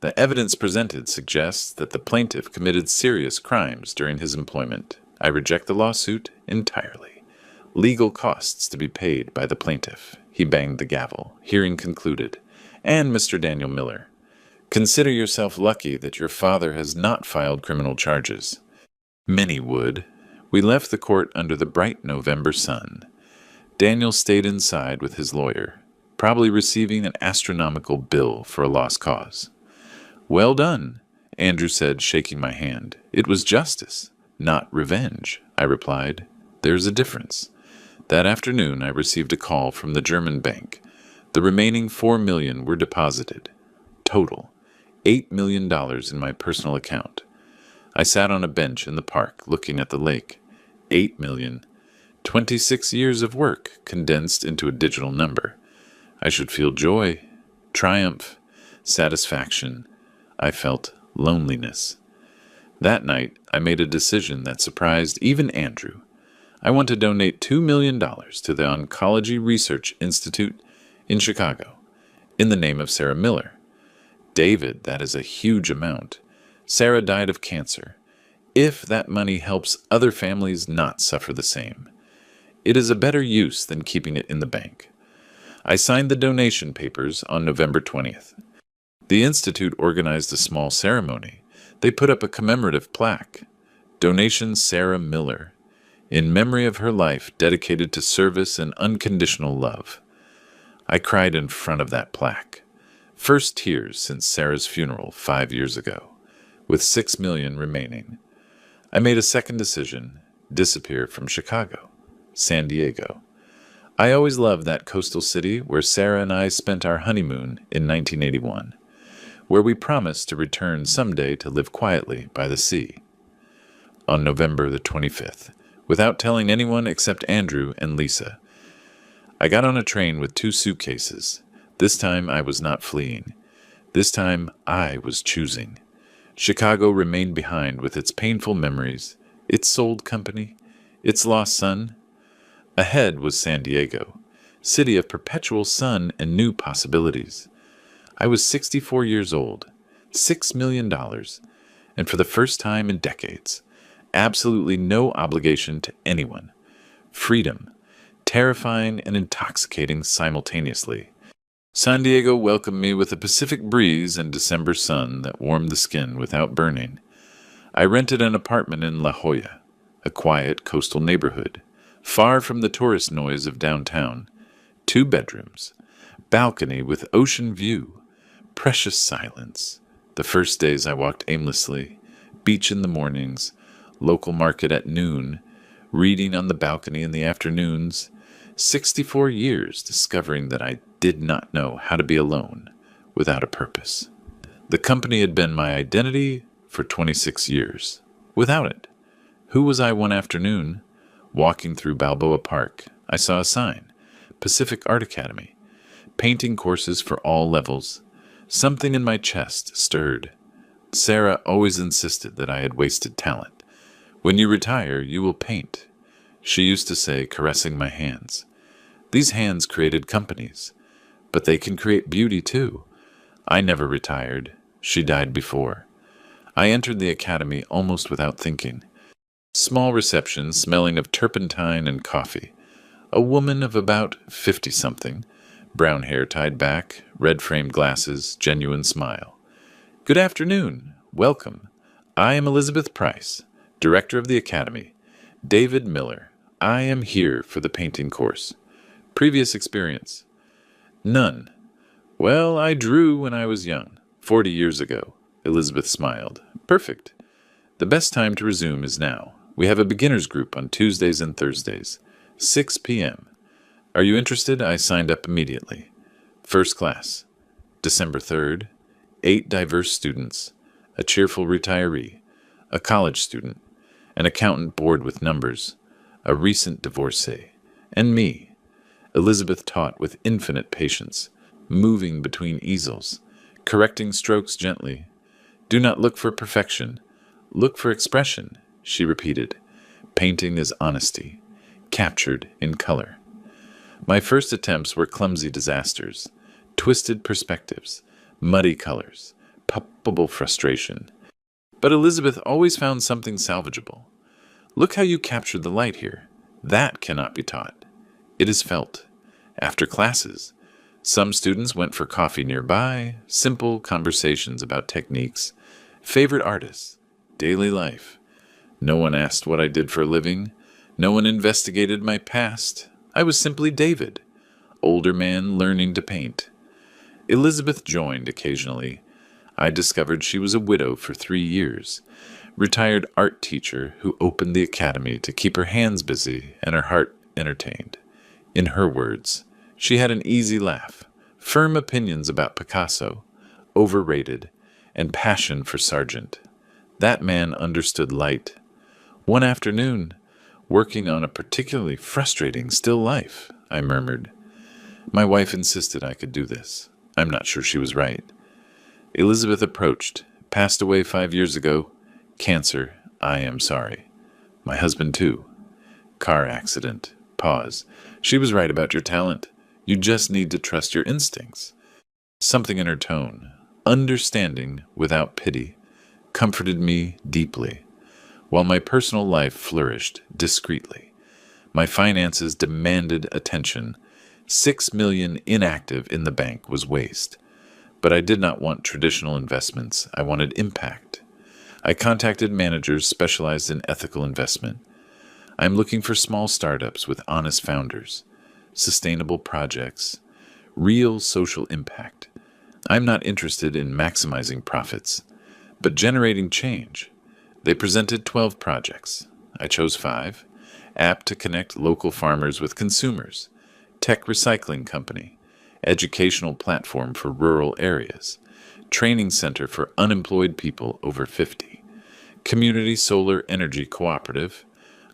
the evidence presented suggests that the plaintiff committed serious crimes during his employment. I reject the lawsuit entirely. Legal costs to be paid by the plaintiff. He banged the gavel. Hearing concluded. And Mr. Daniel Miller, consider yourself lucky that your father has not filed criminal charges. Many would. We left the court under the bright November sun. Daniel stayed inside with his lawyer, probably receiving an astronomical bill for a lost cause. Well done, Andrew said, shaking my hand. It was justice. Not revenge, I replied. There's a difference. That afternoon, I received a call from the German bank. The remaining $4 million were deposited. Total, $8 million in my personal account. I sat on a bench in the park looking at the lake. 8 million. 26 years of work condensed into a digital number. I should feel joy, triumph, satisfaction. I felt loneliness. That night, I made a decision that surprised even Andrew. I want to donate $2 million to the Oncology Research Institute in Chicago, in the name of Sarah Miller. David, that is a huge amount. Sarah died of cancer. If that money helps other families not suffer the same, it is a better use than keeping it in the bank. I signed the donation papers on November 20th. The Institute organized a small ceremony. They put up a commemorative plaque, Donation Sarah Miller, in memory of her life dedicated to service and unconditional love. I cried in front of that plaque. First tears since Sarah's funeral 5 years ago, with $6 million remaining. I made a second decision, disappear from Chicago, San Diego. I always loved that coastal city where Sarah and I spent our honeymoon in 1981, where we promised to return someday to live quietly by the sea. On November the 25th, without telling anyone except Andrew and Lisa, I got on a train with 2 suitcases. This time I was not fleeing. This time I was choosing. Chicago remained behind with its painful memories, its sold company, its lost son. Ahead was San Diego, city of perpetual sun and new possibilities. I was 64 years old, $6 million, and for the first time in decades, absolutely no obligation to anyone. Freedom, terrifying and intoxicating simultaneously. San Diego welcomed me with a Pacific breeze and December sun that warmed the skin without burning. I rented an apartment in La Jolla, a quiet coastal neighborhood, far from the tourist noise of downtown. 2 bedrooms, balcony with ocean view, precious silence. The first days I walked aimlessly, beach in the mornings, local market at noon, reading on the balcony in the afternoons. 64 years discovering that I did not know how to be alone without a purpose. The company had been my identity for 26 years. Without it, who was I one afternoon? Walking through Balboa Park, I saw a sign, Pacific Art Academy, painting courses for all levels. Something in my chest stirred. Sarah always insisted that I had wasted talent. When you retire, you will paint, she used to say, caressing my hands. These hands created companies, but they can create beauty too. I never retired. She died before. I entered the academy almost without thinking. Small reception smelling of turpentine and coffee. A woman of about 50-something, brown hair tied back, red-framed glasses, genuine smile. Good afternoon. Welcome. I am Elizabeth Price, director of the academy. David Miller. I am here for the painting course. Previous experience? None. Well, I drew when I was young, 40 years ago. Elizabeth smiled. Perfect. The best time to resume is now. We have a beginners group on Tuesdays and Thursdays, 6 p.m. Are you interested? I signed up immediately. First class. December 3rd. 8 diverse students, a cheerful retiree, a college student, an accountant bored with numbers, a recent divorcee, and me. Elizabeth taught with infinite patience, moving between easels, correcting strokes gently. Do not look for perfection. Look for expression, she repeated. Painting is honesty, captured in color. My first attempts were clumsy disasters, twisted perspectives, muddy colors, palpable frustration. But Elizabeth always found something salvageable. Look how you captured the light here. That cannot be taught. It is felt. After classes, some students went for coffee nearby, simple conversations about techniques, favorite artists, daily life. No one asked what I did for a living. No one investigated my past. I was simply David, older man learning to paint. Elizabeth joined occasionally. I discovered she was a widow for 3 years, retired art teacher who opened the academy to keep her hands busy and her heart entertained. In her words, she had an easy laugh, firm opinions about Picasso, overrated, and passion for Sargent. That man understood light. One afternoon, working on a particularly frustrating still life, I murmured. My wife insisted I could do this. I'm not sure she was right. Elizabeth approached. Passed away 5 years ago. Cancer. I am sorry. My husband, too. Car accident. Pause. She was right about your talent. You just need to trust your instincts. Something in her tone, understanding without pity, comforted me deeply. While my personal life flourished discreetly, my finances demanded attention. 6 million inactive in the bank was waste. But I did not want traditional investments. I wanted impact. I contacted managers specialized in ethical investment. I am looking for small startups with honest founders, sustainable projects, real social impact. I'm not interested in maximizing profits, but generating change. They presented 12 projects. I chose 5. App to connect local farmers with consumers. Tech recycling company. Educational platform for rural areas. Training center for unemployed people over 50. Community solar energy cooperative.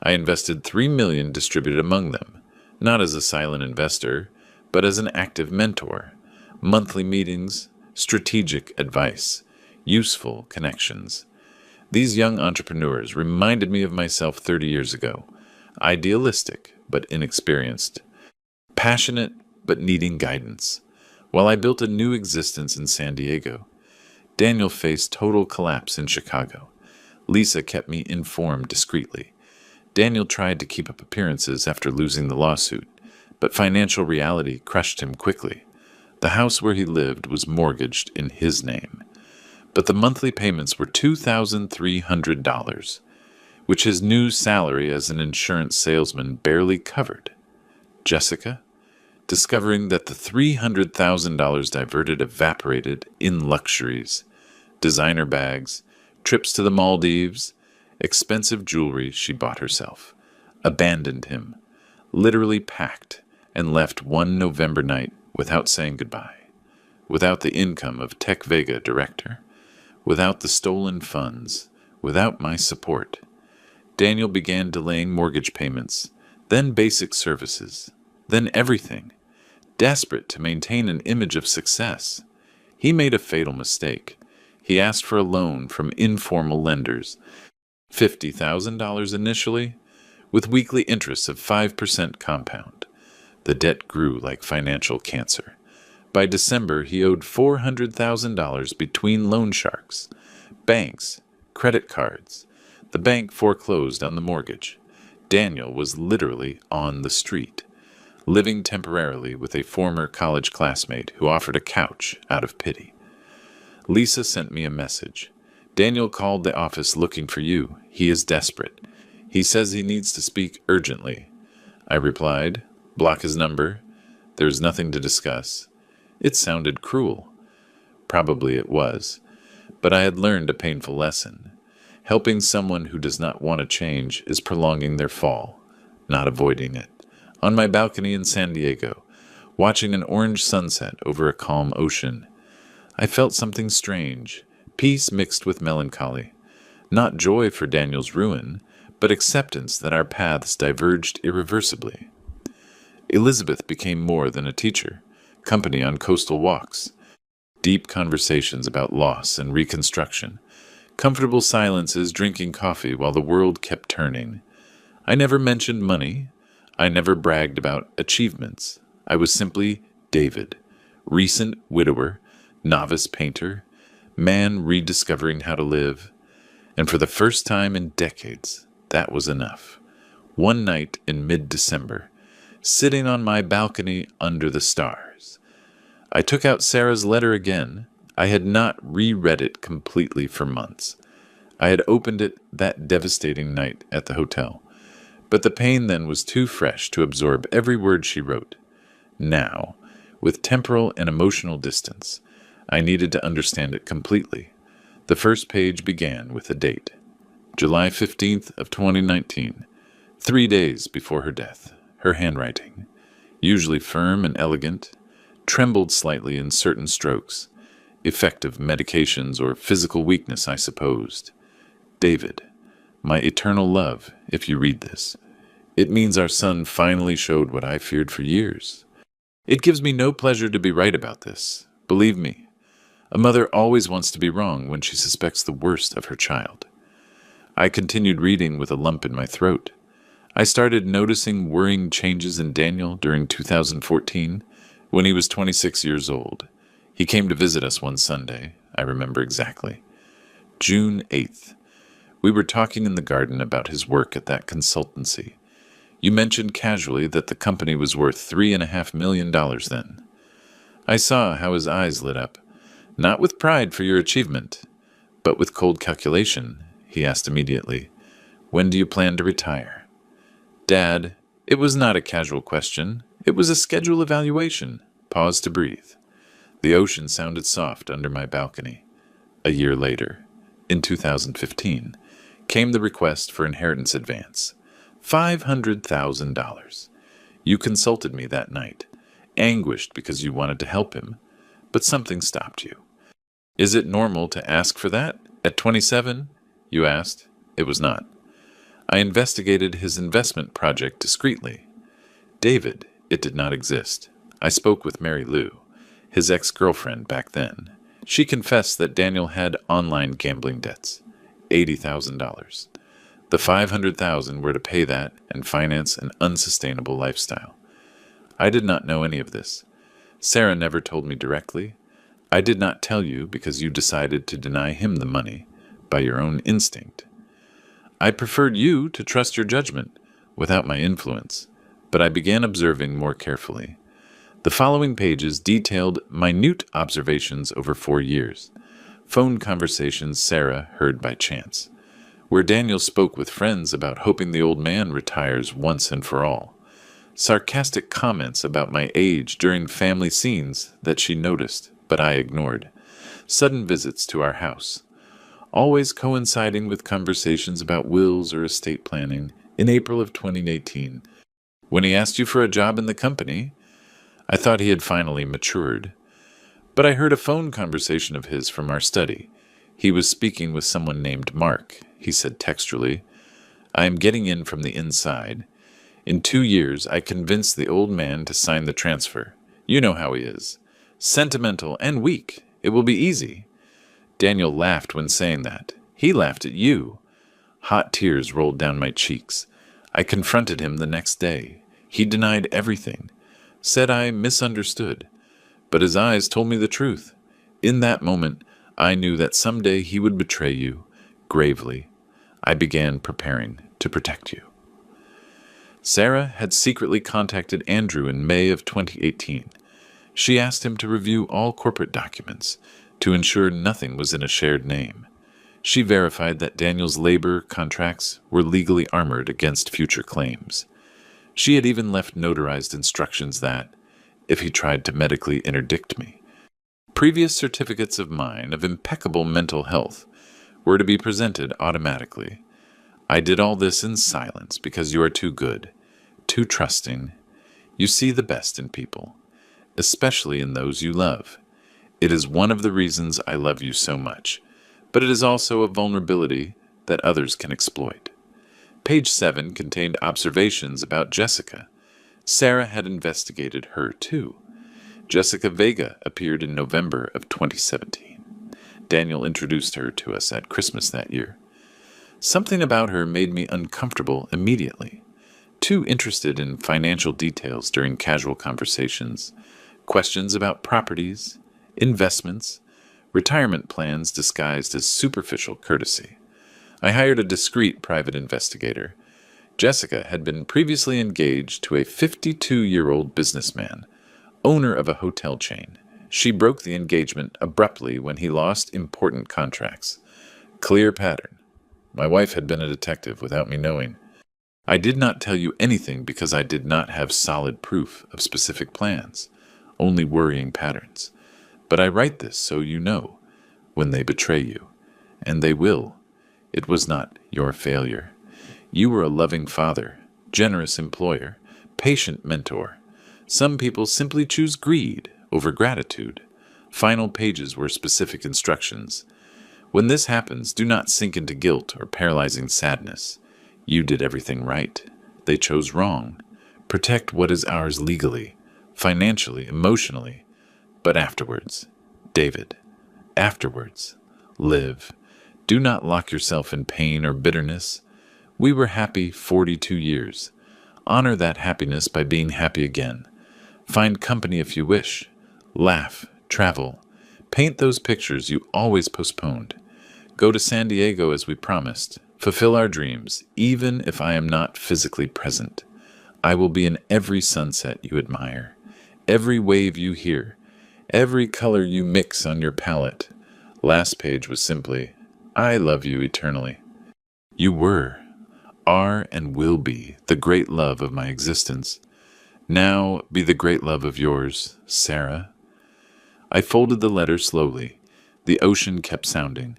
I invested $3 million distributed among them, not as a silent investor, but as an active mentor. Monthly meetings, strategic advice, useful connections. These young entrepreneurs reminded me of myself 30 years ago. Idealistic, but inexperienced. Passionate, but needing guidance. While I built a new existence in San Diego, Daniel faced total collapse in Chicago. Lisa kept me informed discreetly. Daniel tried to keep up appearances after losing the lawsuit, but financial reality crushed him quickly. The house where he lived was mortgaged in his name, but the monthly payments were $2,300, which his new salary as an insurance salesman barely covered. Jessica, discovering that the $300,000 diverted evaporated in luxuries, designer bags, trips to the Maldives, expensive jewelry she bought herself, abandoned him, literally packed, and left one November night without saying goodbye, without the income of Tech Vega director, without the stolen funds, without my support. Daniel began delaying mortgage payments, then basic services, then everything, desperate to maintain an image of success. He made a fatal mistake. He asked for a loan from informal lenders, $50,000 initially, with weekly interest of 5% compound. The debt grew like financial cancer. By December, he owed $400,000 between loan sharks, banks, credit cards. The bank foreclosed on the mortgage. Daniel was literally on the street, living temporarily with a former college classmate who offered a couch out of pity. Lisa sent me a message. Daniel called the office looking for you. He is desperate. He says he needs to speak urgently. I replied, block his number. There is nothing to discuss. It sounded cruel. Probably it was. But I had learned a painful lesson. Helping someone who does not want to change is prolonging their fall, not avoiding it. On my balcony in San Diego, watching an orange sunset over a calm ocean, I felt something strange, peace mixed with melancholy. Not joy for Daniel's ruin, but acceptance that our paths diverged irreversibly. Elizabeth became more than a teacher, company on coastal walks, deep conversations about loss and reconstruction, comfortable silences drinking coffee while the world kept turning. I never mentioned money. I never bragged about achievements. I was simply David, recent widower, novice painter, man rediscovering how to live. And for the first time in decades, that was enough. One night in mid-December, sitting on my balcony under the stars, I took out Sarah's letter again. I had not reread it completely for months. I had opened it that devastating night at the hotel, but the pain then was too fresh to absorb every word she wrote. Now, with temporal and emotional distance, I needed to understand it completely. The first page began with a date, July 15th of 2019, 3 days before her death. Her handwriting, usually firm and elegant, trembled slightly in certain strokes. Effect of medications or physical weakness, I supposed. David, my eternal love, if you read this. It means our son finally showed what I feared for years. It gives me no pleasure to be right about this. Believe me, a mother always wants to be wrong when she suspects the worst of her child. I continued reading with a lump in my throat. I started noticing worrying changes in Daniel during 2014 when he was 26 years old. He came to visit us one Sunday, I remember exactly. June 8th. We were talking in the garden about his work at that consultancy. You mentioned casually that the company was worth $3.5 million then. I saw how his eyes lit up, not with pride for your achievement, but with cold calculation. He asked immediately, "When do you plan to retire?" Dad, it was not a casual question. It was a schedule evaluation. Pause to breathe. The ocean sounded soft under my balcony. A year later, in 2015, came the request for inheritance advance. $500,000. You consulted me that night, anguished because you wanted to help him, but something stopped you. Is it normal to ask for that? At 27? You asked. It was not. I investigated his investment project discreetly. David, it did not exist. I spoke with Mary Lou, his ex-girlfriend back then. She confessed that Daniel had online gambling debts, $80,000. The $500,000 were to pay that and finance an unsustainable lifestyle. I did not know any of this. Sarah never told me directly. I did not tell you because you decided to deny him the money by your own instinct. I preferred you to trust your judgment without my influence, but I began observing more carefully. The following pages detailed minute observations over 4 years. Phone conversations Sarah heard by chance, where Daniel spoke with friends about hoping the old man retires once and for all. Sarcastic comments about my age during family scenes that she noticed, but I ignored. Sudden visits to our house, always coinciding with conversations about wills or estate planning. In April of 2018, when he asked you for a job in the company, I thought he had finally matured. But I heard a phone conversation of his from our study. He was speaking with someone named Mark. He said textually, "I am getting in from the inside. In 2 years, I convinced the old man to sign the transfer. You know how he is. Sentimental and weak. It will be easy." Daniel laughed when saying that. He laughed at you. Hot tears rolled down my cheeks. I confronted him the next day. He denied everything, said I misunderstood. But his eyes told me the truth. In that moment, I knew that someday he would betray you, gravely. I began preparing to protect you. Sarah had secretly contacted Andrew in May of 2018. She asked him to review all corporate documents to ensure nothing was in a shared name. She verified that Daniel's labor contracts were legally armored against future claims. She had even left notarized instructions that, if he tried to medically interdict me, previous certificates of mine of impeccable mental health were to be presented automatically. I did all this in silence because you are too good, too trusting. You see the best in people, especially in those you love. It is one of the reasons I love you so much, but it is also a vulnerability that others can exploit. Page 7 contained observations about Jessica. Sarah had investigated her too. Jessica Vega appeared in November of 2017. Daniel introduced her to us at Christmas that year. Something about her made me uncomfortable immediately. Too interested in financial details during casual conversations, questions about properties, investments, retirement plans disguised as superficial courtesy. I hired a discreet private investigator. Jessica had been previously engaged to a 52-year-old businessman, owner of a hotel chain. She broke the engagement abruptly when he lost important contracts. Clear pattern. My wife had been a detective without me knowing. I did not tell you anything because I did not have solid proof of specific plans, only worrying patterns. But I write this so you know, when they betray you, and they will, It was not your failure. You were a loving father, generous employer, patient mentor. Some people simply choose greed over gratitude. Final pages were specific instructions. When this happens, do not sink into guilt or paralyzing sadness. You did everything right. They chose wrong. Protect what is ours legally, financially, emotionally. But afterwards, David, afterwards, live. Do not lock yourself in pain or bitterness. We were happy 42 years. Honor that happiness by being happy again. Find company if you wish. Laugh, travel. Paint those pictures you always postponed. Go to San Diego as we promised. Fulfill our dreams, even if I am not physically present. I will be in every sunset you admire, every wave you hear, every color you mix on your palette. Last page was simply, I love you eternally. You were, are, and will be the great love of my existence. Now be the great love of yours, Sarah. I folded the letter slowly. The ocean kept sounding.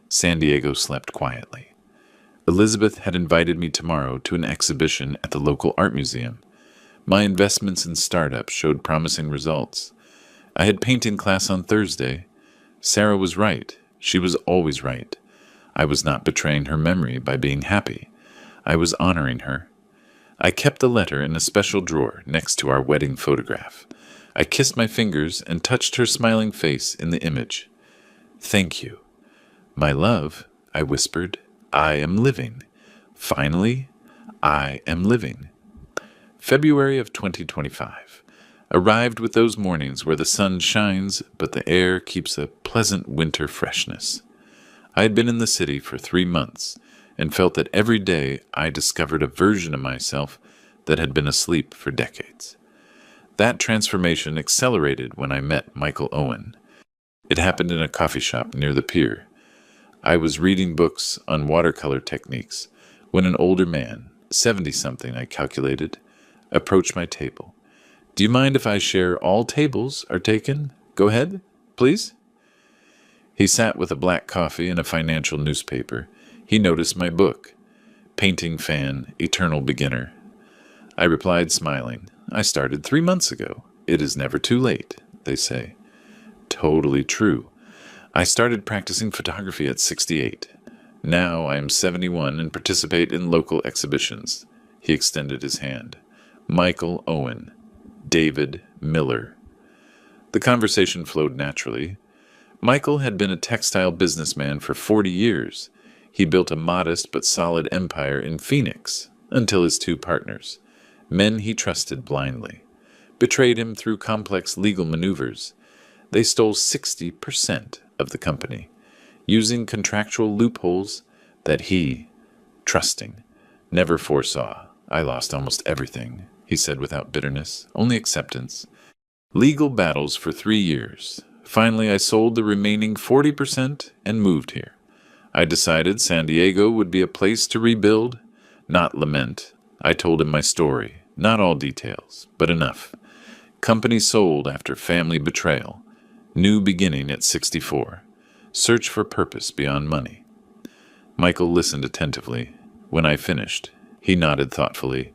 San Diego slept quietly. Elizabeth had invited me tomorrow to an exhibition at the local art museum. My investments in startups showed promising results. I had painting class on Thursday. Sarah was right. She was always right. I was not betraying her memory by being happy. I was honoring her. I kept the letter in a special drawer next to our wedding photograph. I kissed my fingers and touched her smiling face in the image. Thank you. My love, I whispered, I am living. Finally, I am living. February of 2025. Arrived with those mornings where the sun shines, but the air keeps a pleasant winter freshness. I had been in the city for 3 months and felt that every day I discovered a version of myself that had been asleep for decades. That transformation accelerated when I met Michael Owen. It happened in a coffee shop near the pier. I was reading books on watercolor techniques when an older man, 70-something I calculated, approached my table. Do you mind if I share all tables are taken? Go ahead, please. He sat with a black coffee and a financial newspaper. He noticed my book, Painting Fan, Eternal Beginner. I replied, smiling, I started 3 months ago. It is never too late, they say. Totally true. I started practicing photography at 68. Now I am 71 and participate in local exhibitions. He extended his hand. Michael Owen. David Miller. The conversation flowed naturally. Michael had been a textile businessman for 40 years. He built a modest but solid empire in Phoenix until his 2 partners, men he trusted blindly, betrayed him through complex legal maneuvers. They stole 60% of the company, using contractual loopholes that he, trusting, never foresaw. I lost almost everything, he said without bitterness, only acceptance. Legal battles for 3 years. Finally, I sold the remaining 40% and moved here. I decided San Diego would be a place to rebuild, not lament. I told him my story, not all details, but enough. Company sold after family betrayal. New beginning at 64. Search for purpose beyond money. Michael listened attentively. When I finished, he nodded thoughtfully.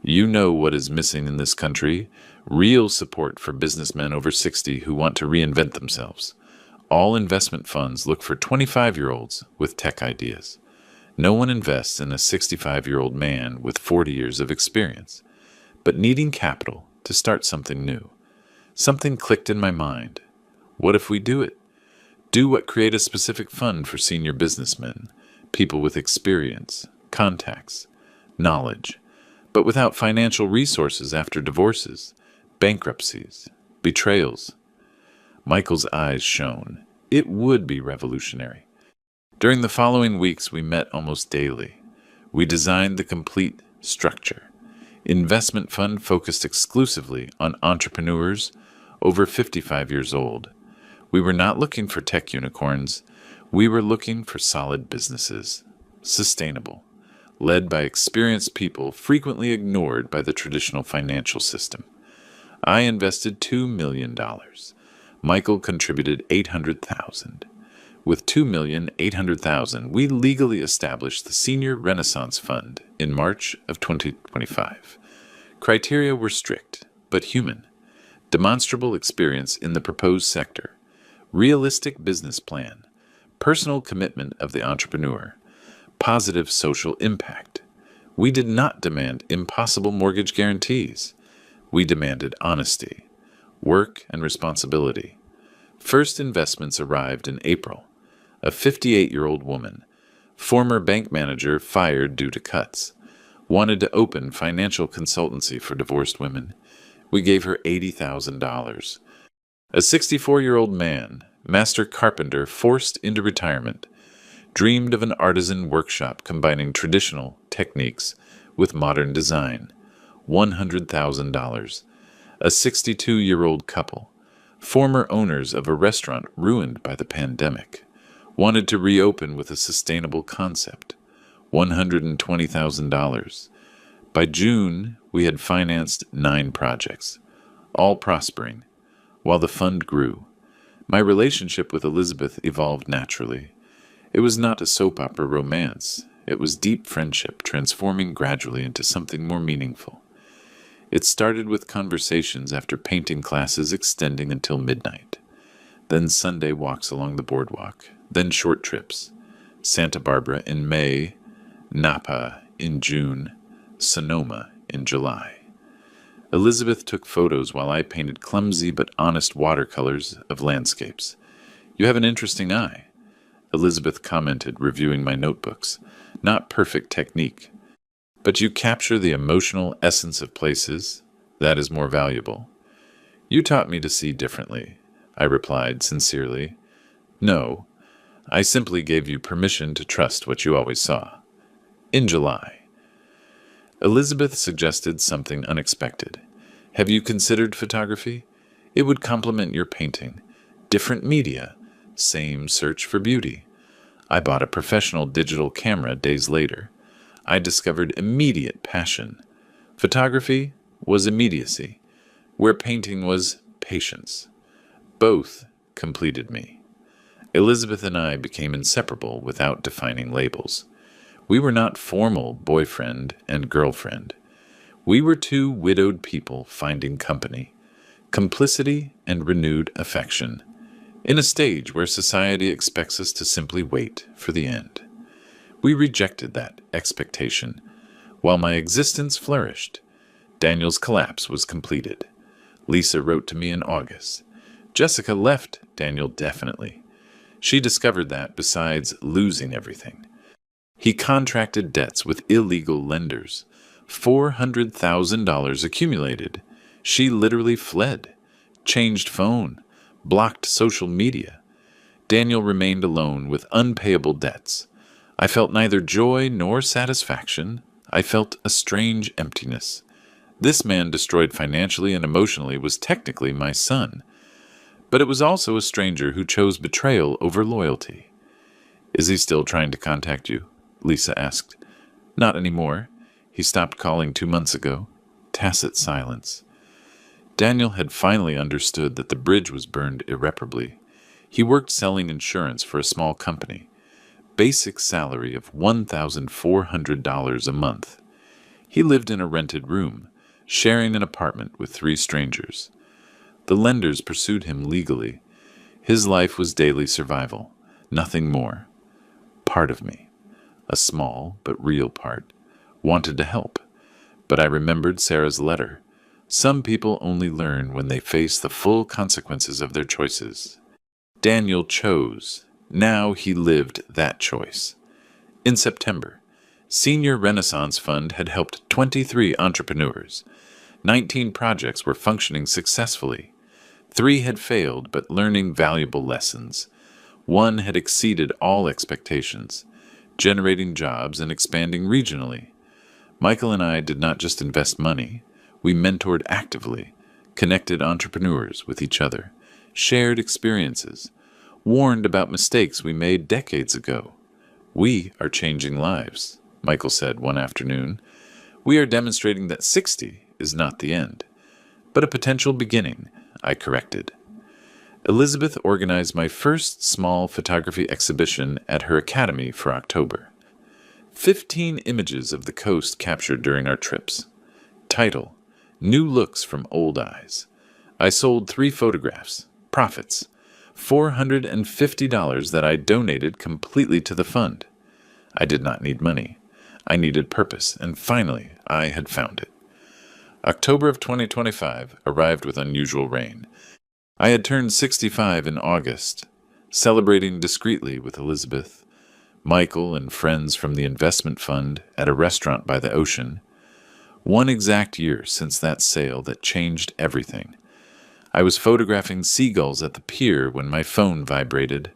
You know what is missing in this country. Real support for businessmen over 60 who want to reinvent themselves. All investment funds look for 25-year-olds with tech ideas. No one invests in a 65-year-old man with 40 years of experience, but needing capital to start something new. Something clicked in my mind. What if we do it? Do what create a specific fund for senior businessmen, people with experience, contacts, knowledge, but without financial resources after divorces, bankruptcies, betrayals. Michael's eyes shone. It would be revolutionary. During the following weeks, we met almost daily. We designed the complete structure. Investment fund focused exclusively on entrepreneurs over 55 years old. We were not looking for tech unicorns. We were looking for solid businesses, sustainable, led by experienced people frequently ignored by the traditional financial system. I invested $2 million. Michael contributed $800,000. With $2,800,000, we legally established the Senior Renaissance Fund in March of 2025. Criteria were strict, but human. Demonstrable experience in the proposed sector, realistic business plan, personal commitment of the entrepreneur, positive social impact. We did not demand impossible mortgage guarantees. We demanded honesty, work, and responsibility. First investments arrived in April. A 58-year-old woman, former bank manager fired due to cuts, wanted to open financial consultancy for divorced women. We gave her $80,000. A 64-year-old man, master carpenter forced into retirement, dreamed of an artisan workshop combining traditional techniques with modern design. $100,000. A 62-year-old couple, former owners of a restaurant ruined by the pandemic, wanted to reopen with a sustainable concept. $120,000. By June, we had financed 9 projects, all prospering, while the fund grew. My relationship with Elizabeth evolved naturally. It was not a soap opera romance. It was deep friendship, transforming gradually into something more meaningful. It started with conversations after painting classes extending until midnight. Then Sunday walks along the boardwalk. Then short trips. Santa Barbara in May, Napa in June, Sonoma in July. Elizabeth took photos while I painted clumsy but honest watercolors of landscapes. "You have an interesting eye," Elizabeth commented, reviewing my notebooks. "Not perfect technique, but you capture the emotional essence of places. That is more valuable." "You taught me to see differently," I replied sincerely. "No, I simply gave you permission to trust what you always saw." In July, Elizabeth suggested something unexpected. "Have you considered photography? It would complement your painting. Different media, same search for beauty." I bought a professional digital camera days later. I discovered immediate passion. Photography was immediacy, where painting was patience. Both completed me. Elizabeth and I became inseparable without defining labels. We were not formal boyfriend and girlfriend. We were two widowed people finding company, complicity, and renewed affection, in a stage where society expects us to simply wait for the end. We rejected that expectation. While my existence flourished, Daniel's collapse was completed. Lisa wrote to me in August. Jessica left Daniel definitely. She discovered that, besides losing everything, he contracted debts with illegal lenders. $400,000 accumulated. She literally fled, changed phone, blocked social media. Daniel remained alone with unpayable debts. I felt neither joy nor satisfaction. I felt a strange emptiness. This man, destroyed financially and emotionally, was technically my son. But it was also a stranger who chose betrayal over loyalty. "Is he still trying to contact you?" Lisa asked. "Not anymore. He stopped calling 2 months ago." Tacit silence. Daniel had finally understood that the bridge was burned irreparably. He worked selling insurance for a small company. Basic salary of $1,400 a month. He lived in a rented room, sharing an apartment with 3 strangers. The lenders pursued him legally. His life was daily survival, nothing more. Part of me, a small but real part, wanted to help. But I remembered Sarah's letter. Some people only learn when they face the full consequences of their choices. Daniel chose. Now he lived that choice. In September, Senior Renaissance Fund had helped 23 entrepreneurs. 19 projects were functioning successfully. 3 had failed, but learning valuable lessons. 1 had exceeded all expectations, generating jobs and expanding regionally. Michael and I did not just invest money. We mentored actively, connected entrepreneurs with each other, shared experiences, warned about mistakes we made decades ago. "We are changing lives," Michael said one afternoon. "We are demonstrating that 60 is not the end, but a potential beginning," I corrected. Elizabeth organized my first small photography exhibition at her academy for October. 15 images of the coast captured during our trips. Title: New Looks from Old Eyes. I sold 3 photographs. Profits: $450 that I donated completely to the fund. I did not need money. I needed purpose, and finally, I had found it. October of 2025 arrived with unusual rain. I had turned 65 in August, celebrating discreetly with Elizabeth, Michael, and friends from the investment fund at a restaurant by the ocean. 1 exact year since that sale that changed everything. I was photographing seagulls at the pier when my phone vibrated.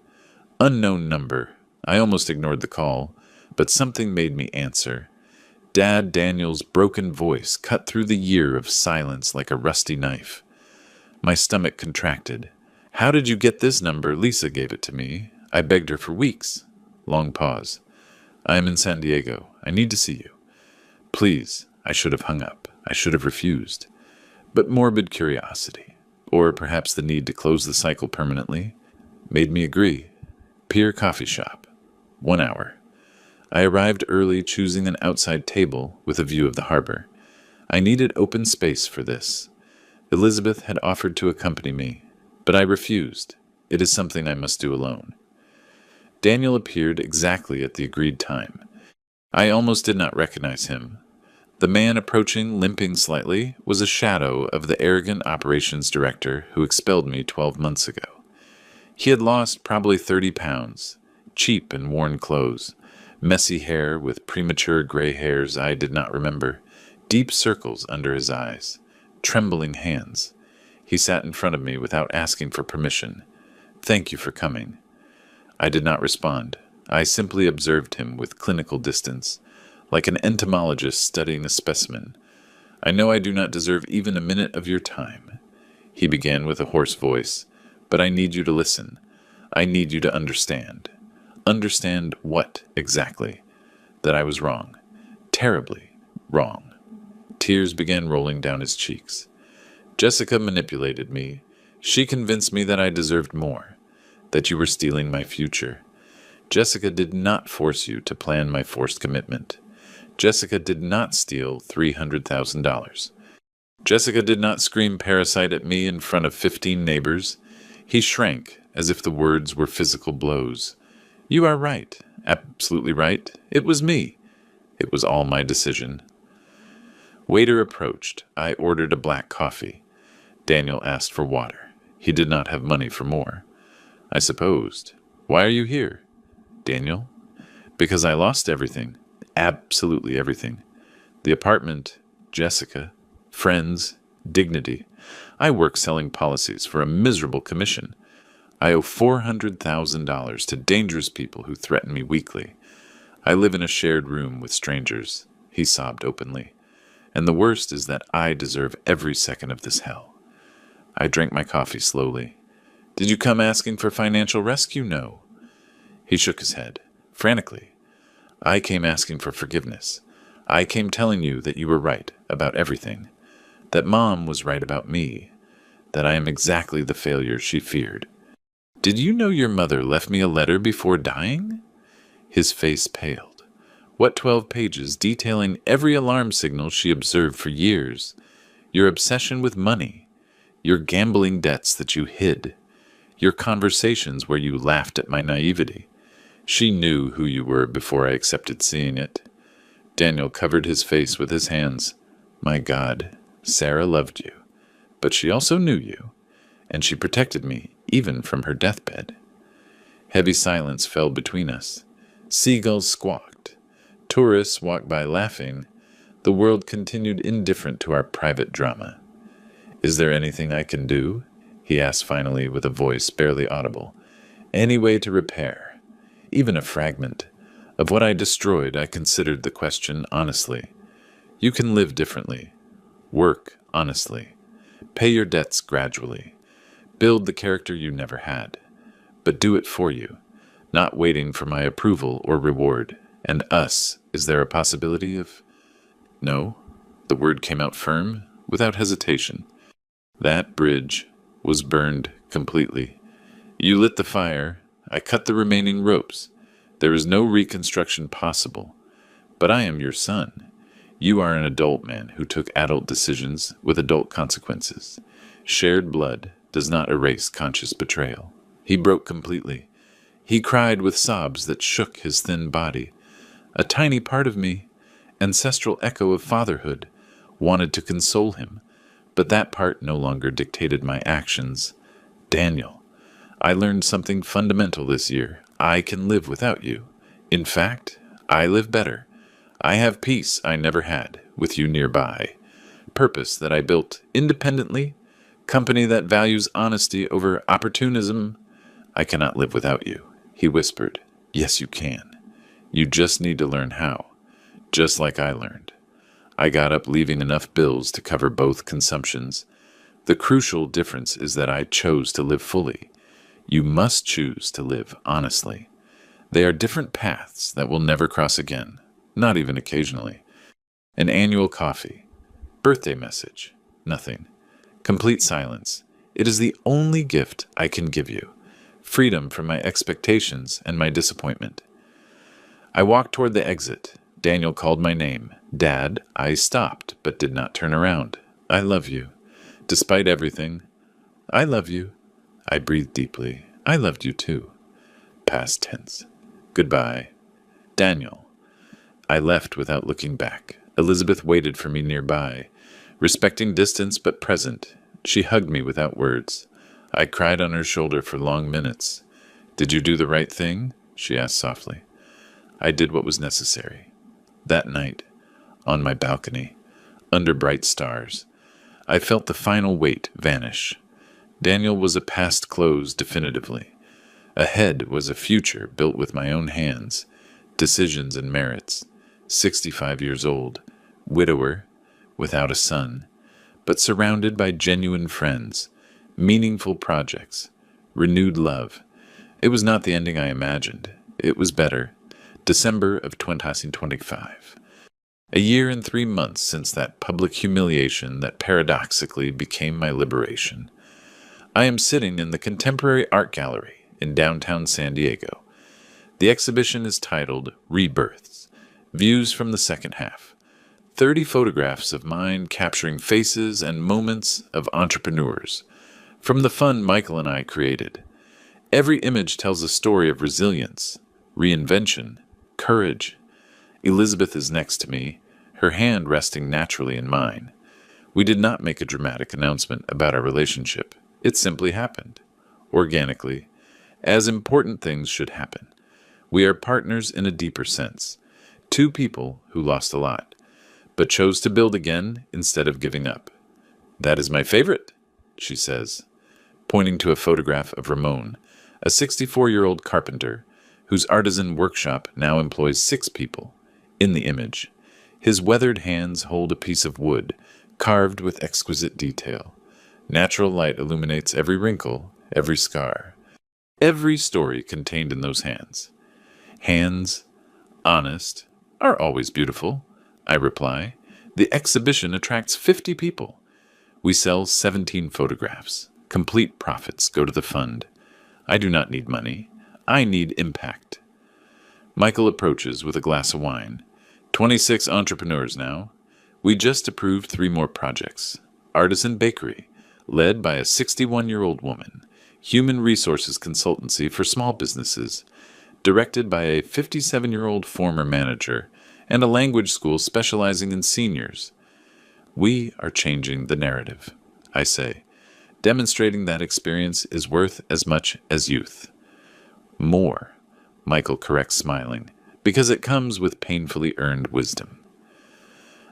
Unknown number. I almost ignored the call, but something made me answer. Dad Daniel's broken voice cut through the year of silence like a rusty knife. My stomach contracted. "How did you get this number? Lisa gave it to me. I begged her for weeks." Long pause. "I am in San Diego. I need to see you." "Please." I should have hung up. I should have refused. But morbid curiosity, or perhaps the need to close the cycle permanently, made me agree. Pier coffee shop. 1 hour. I arrived early, choosing an outside table with a view of the harbor. I needed open space for this. Elizabeth had offered to accompany me, but I refused. It is something I must do alone. Daniel appeared exactly at the agreed time. I almost did not recognize him. The man approaching, limping slightly, was a shadow of the arrogant operations director who expelled me 12 months ago. He had lost probably 30 pounds, cheap and worn clothes, messy hair with premature gray hairs I did not remember, deep circles under his eyes, trembling hands. He sat in front of me without asking for permission. "Thank you for coming." I did not respond. I simply observed him with clinical distance, like an entomologist studying a specimen. "I know I do not deserve even a minute of your time," he began with a hoarse voice, "but I need you to listen. I need you to understand." Understand what, exactly? That I was wrong. Terribly wrong. Tears began rolling down his cheeks. "Jessica manipulated me. She convinced me that I deserved more, that you were stealing my future. Jessica did not force you to plan my forced commitment. Jessica did not steal $300,000. Jessica did not scream parasite at me in front of 15 neighbors." He shrank, as if the words were physical blows. "You are right, absolutely right. It was me. It was all my decision." Waiter approached. I ordered a black coffee. Daniel asked for water. He did not have money for more. I supposed. "Why are you here?" "Daniel?" "Because I lost everything. Absolutely everything. The apartment, Jessica, friends, dignity. I work selling policies for a miserable commission. I owe $400,000 to dangerous people who threaten me weekly. I live in a shared room with strangers." He sobbed openly. "And the worst is that I deserve every second of this hell." I drank my coffee slowly. "Did you come asking for financial rescue?" "No." He shook his head, frantically. "I came asking for forgiveness. I came telling you that you were right about everything. That Mom was right about me. That I am exactly the failure she feared. Did you know your mother left me a letter before dying?" His face paled. "What 12 pages detailing every alarm signal she observed for years? Your obsession with money. Your gambling debts that you hid. Your conversations where you laughed at my naivety. She knew who you were before I accepted seeing it." Daniel covered his face with his hands. "My God, Sarah loved you. But she also knew you. And she protected me, even from her deathbed." Heavy silence fell between us. Seagulls squawked. Tourists walked by laughing. The world continued indifferent to our private drama. "Is there anything I can do?" he asked finally with a voice barely audible. "Any way to repair? Even a fragment of what I destroyed." I considered the question honestly. "You can live differently. Work honestly. Pay your debts gradually. Build the character you never had. But do it for you, not waiting for my approval or reward. And us, is there a possibility of—" "No." The word came out firm, without hesitation. "That bridge was burned Completely. You lit the fire. I cut the remaining ropes. There is no reconstruction possible. But I am your son. You are an adult man who took adult decisions with adult consequences. Shared blood does not erase conscious betrayal. He broke completely. He cried with sobs that shook his thin body. A tiny part of me, ancestral echo of fatherhood, wanted to console him, but that part no longer dictated my actions. Daniel, I learned something fundamental this year. I can live without you. In fact, I live better. I have peace I never had with you nearby. Purpose that I built independently. Company that values honesty over opportunism. I cannot live without you. He whispered. Yes, you can. You just need to learn how. Just like I learned. I got up leaving enough bills to cover both consumptions. The crucial difference is that I chose to live fully. You must choose to live honestly. They are different paths that will never cross again, not even occasionally. An annual coffee. Birthday message. Nothing. Complete silence. It is the only gift I can give you. Freedom from my expectations and my disappointment. I walked toward the exit. Daniel called my name. Dad, I stopped, but did not turn around. I love you. Despite everything, I love you. I breathed deeply. I loved you too. Past tense. Goodbye. Daniel. I left without looking back. Elizabeth waited for me nearby, respecting distance but present. She hugged me without words. I cried on her shoulder for long minutes. Did you do the right thing? She asked softly. I did what was necessary. That night, on my balcony, under bright stars, I felt the final weight vanish. Daniel was a past closed definitively. Ahead was a future built with my own hands, decisions and merits. 65 years old, widower, without a son, but surrounded by genuine friends, meaningful projects, renewed love. It was not the ending I imagined. It was better. December of 2025. A year and 3 months since that public humiliation that paradoxically became my liberation. I am sitting in the Contemporary Art Gallery in downtown San Diego. The exhibition is titled Rebirths, Views from the Second Half. 30 photographs of mine capturing faces and moments of entrepreneurs, from the fun Michael and I created. Every image tells a story of resilience, reinvention, courage. Elizabeth is next to me, her hand resting naturally in mine. We did not make a dramatic announcement about our relationship. It simply happened, organically, as important things should happen. We are partners in a deeper sense. Two people who lost a lot, but chose to build again instead of giving up. That is my favorite, she says, pointing to a photograph of Ramon, a 64-year-old carpenter whose artisan workshop now employs 6 people. In the image, his weathered hands hold a piece of wood, carved with exquisite detail. Natural light illuminates every wrinkle, every scar, every story contained in those hands. Hands, honest, are always beautiful, I reply. The exhibition attracts 50 people. We sell 17 photographs. Complete profits go to the fund. I do not need money. I need impact. Michael approaches with a glass of wine. 26 entrepreneurs now. We just approved 3 more projects. Artisan Bakery, led by a 61-year-old woman. Human Resources Consultancy for Small Businesses, directed by a 57-year-old former manager, and a language school specializing in seniors. We are changing the narrative, I say, demonstrating that experience is worth as much as youth. More, Michael corrects smiling, because it comes with painfully earned wisdom.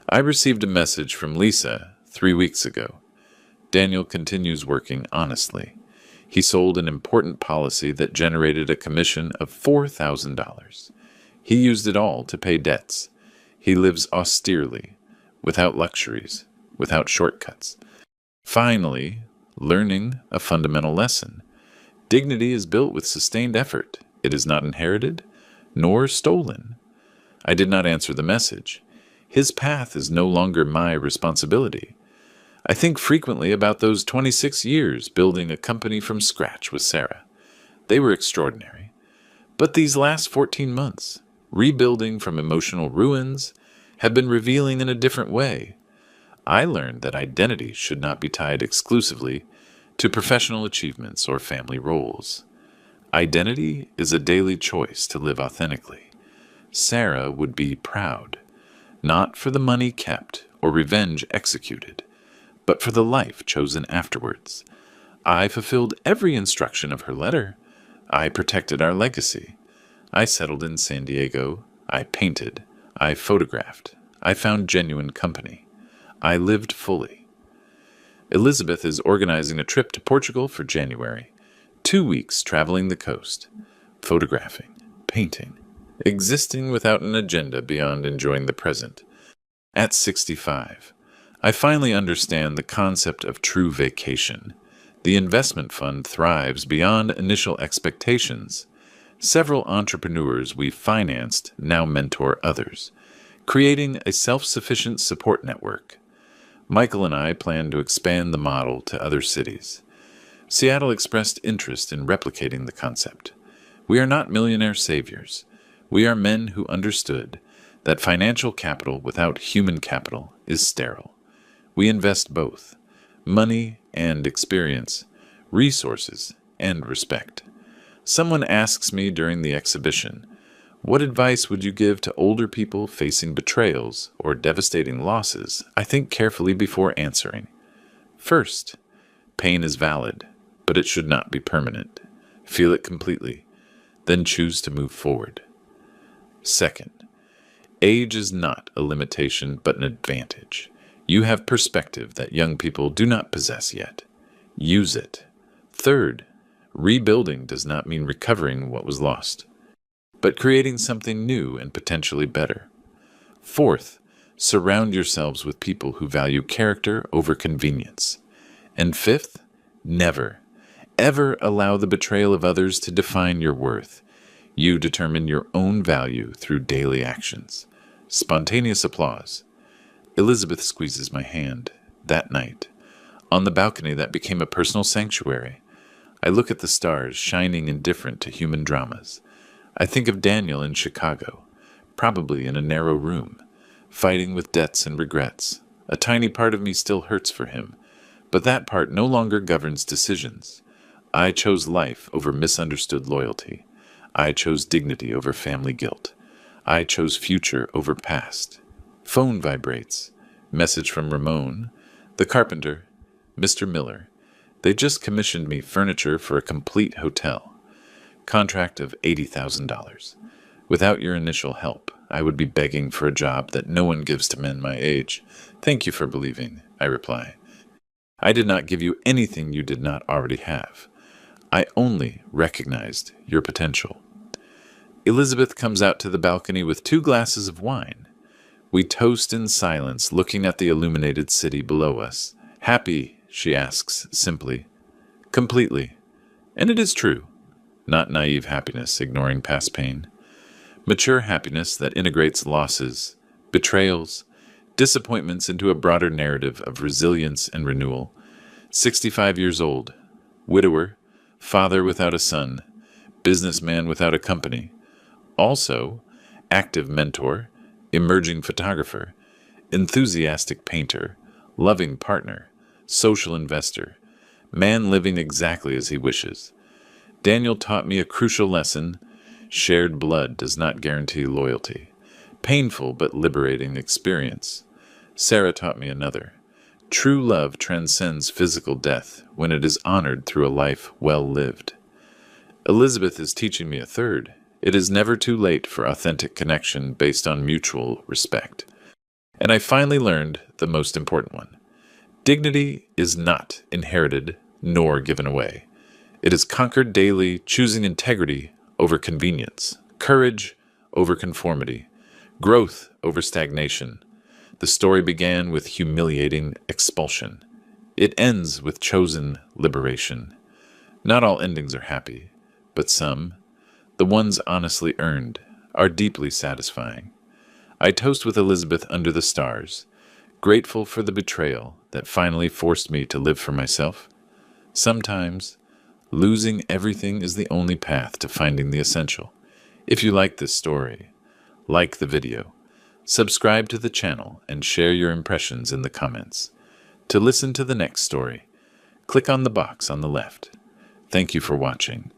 I received a message from Lisa 3 weeks ago. Daniel continues working honestly. He sold an important policy that generated a commission of $4,000. He used it all to pay debts. He lives austerely, without luxuries, without shortcuts. Finally, learning a fundamental lesson. Dignity is built with sustained effort. It is not inherited, nor stolen. I did not answer the message. His path is no longer my responsibility. I think frequently about those 26 years building a company from scratch with Sarah. They were extraordinary. But these last 14 months, rebuilding from emotional ruins, have been revealing in a different way. I learned that identity should not be tied exclusively to professional achievements or family roles. Identity is a daily choice to live authentically. Sarah would be proud, not for the money kept or revenge executed, but for the life chosen afterwards. I fulfilled every instruction of her letter. I protected our legacy. I settled in San Diego. I painted. I photographed. I found genuine company. I lived fully. Elizabeth is organizing a trip to Portugal for January. 2 weeks traveling the coast, photographing, painting, existing without an agenda beyond enjoying the present. At 65, I finally understand the concept of true vacation. The investment fund thrives beyond initial expectations. Several entrepreneurs we financed now mentor others, creating a self-sufficient support network. Michael and I plan to expand the model to other cities. Seattle expressed interest in replicating the concept. We are not millionaire saviors. We are men who understood that financial capital without human capital is sterile. We invest both, money and experience, resources and respect. Someone asks me during the exhibition, "What advice would you give to older people facing betrayals or devastating losses?" I think carefully before answering. First, pain is valid, but it should not be permanent. Feel it completely, then choose to move forward. Second, age is not a limitation but an advantage. You have perspective that young people do not possess yet. Use it. Third, rebuilding does not mean recovering what was lost, but creating something new and potentially better. Fourth, surround yourselves with people who value character over convenience. And fifth, never, ever allow the betrayal of others to define your worth. You determine your own value through daily actions. Spontaneous applause. Elizabeth squeezes my hand. That night, on the balcony that became a personal sanctuary, I look at the stars shining indifferent to human dramas. I think of Daniel in Chicago, probably in a narrow room, fighting with debts and regrets. A tiny part of me still hurts for him, but that part no longer governs decisions. I chose life over misunderstood loyalty. I chose dignity over family guilt. I chose future over past. Phone vibrates. Message from Ramon, the carpenter, Mr. Miller. They just commissioned me furniture for a complete hotel. Contract of $80,000. Without your initial help, I would be begging for a job that no one gives to men my age. Thank you for believing, I reply. I did not give you anything you did not already have. I only recognized your potential. Elizabeth comes out to the balcony with 2 glasses of wine. We toast in silence, looking at the illuminated city below us. Happy, she asks simply. Completely. And it is true. Not naive happiness, ignoring past pain. Mature happiness that integrates losses, betrayals, disappointments into a broader narrative of resilience and renewal. 65 years old, widower, father without a son, businessman without a company. Also, active mentor, emerging photographer, enthusiastic painter, loving partner, social investor, man living exactly as he wishes. Daniel taught me a crucial lesson. Shared blood does not guarantee loyalty. Painful but liberating experience. Sarah taught me another. True love transcends physical death when it is honored through a life well lived. Elizabeth is teaching me a third. It is never too late for authentic connection based on mutual respect. And I finally learned the most important one. Dignity is not inherited nor given away. It is conquered daily, choosing integrity over convenience, courage over conformity, growth over stagnation. The story began with humiliating expulsion. It ends with chosen liberation. Not all endings are happy, but some, the ones honestly earned, are deeply satisfying. I toast with Elizabeth under the stars, grateful for the betrayal that finally forced me to live for myself? Sometimes, losing everything is the only path to finding the essential. If you like this story, like the video, subscribe to the channel, and share your impressions in the comments. To listen to the next story, click on the box on the left. Thank you for watching.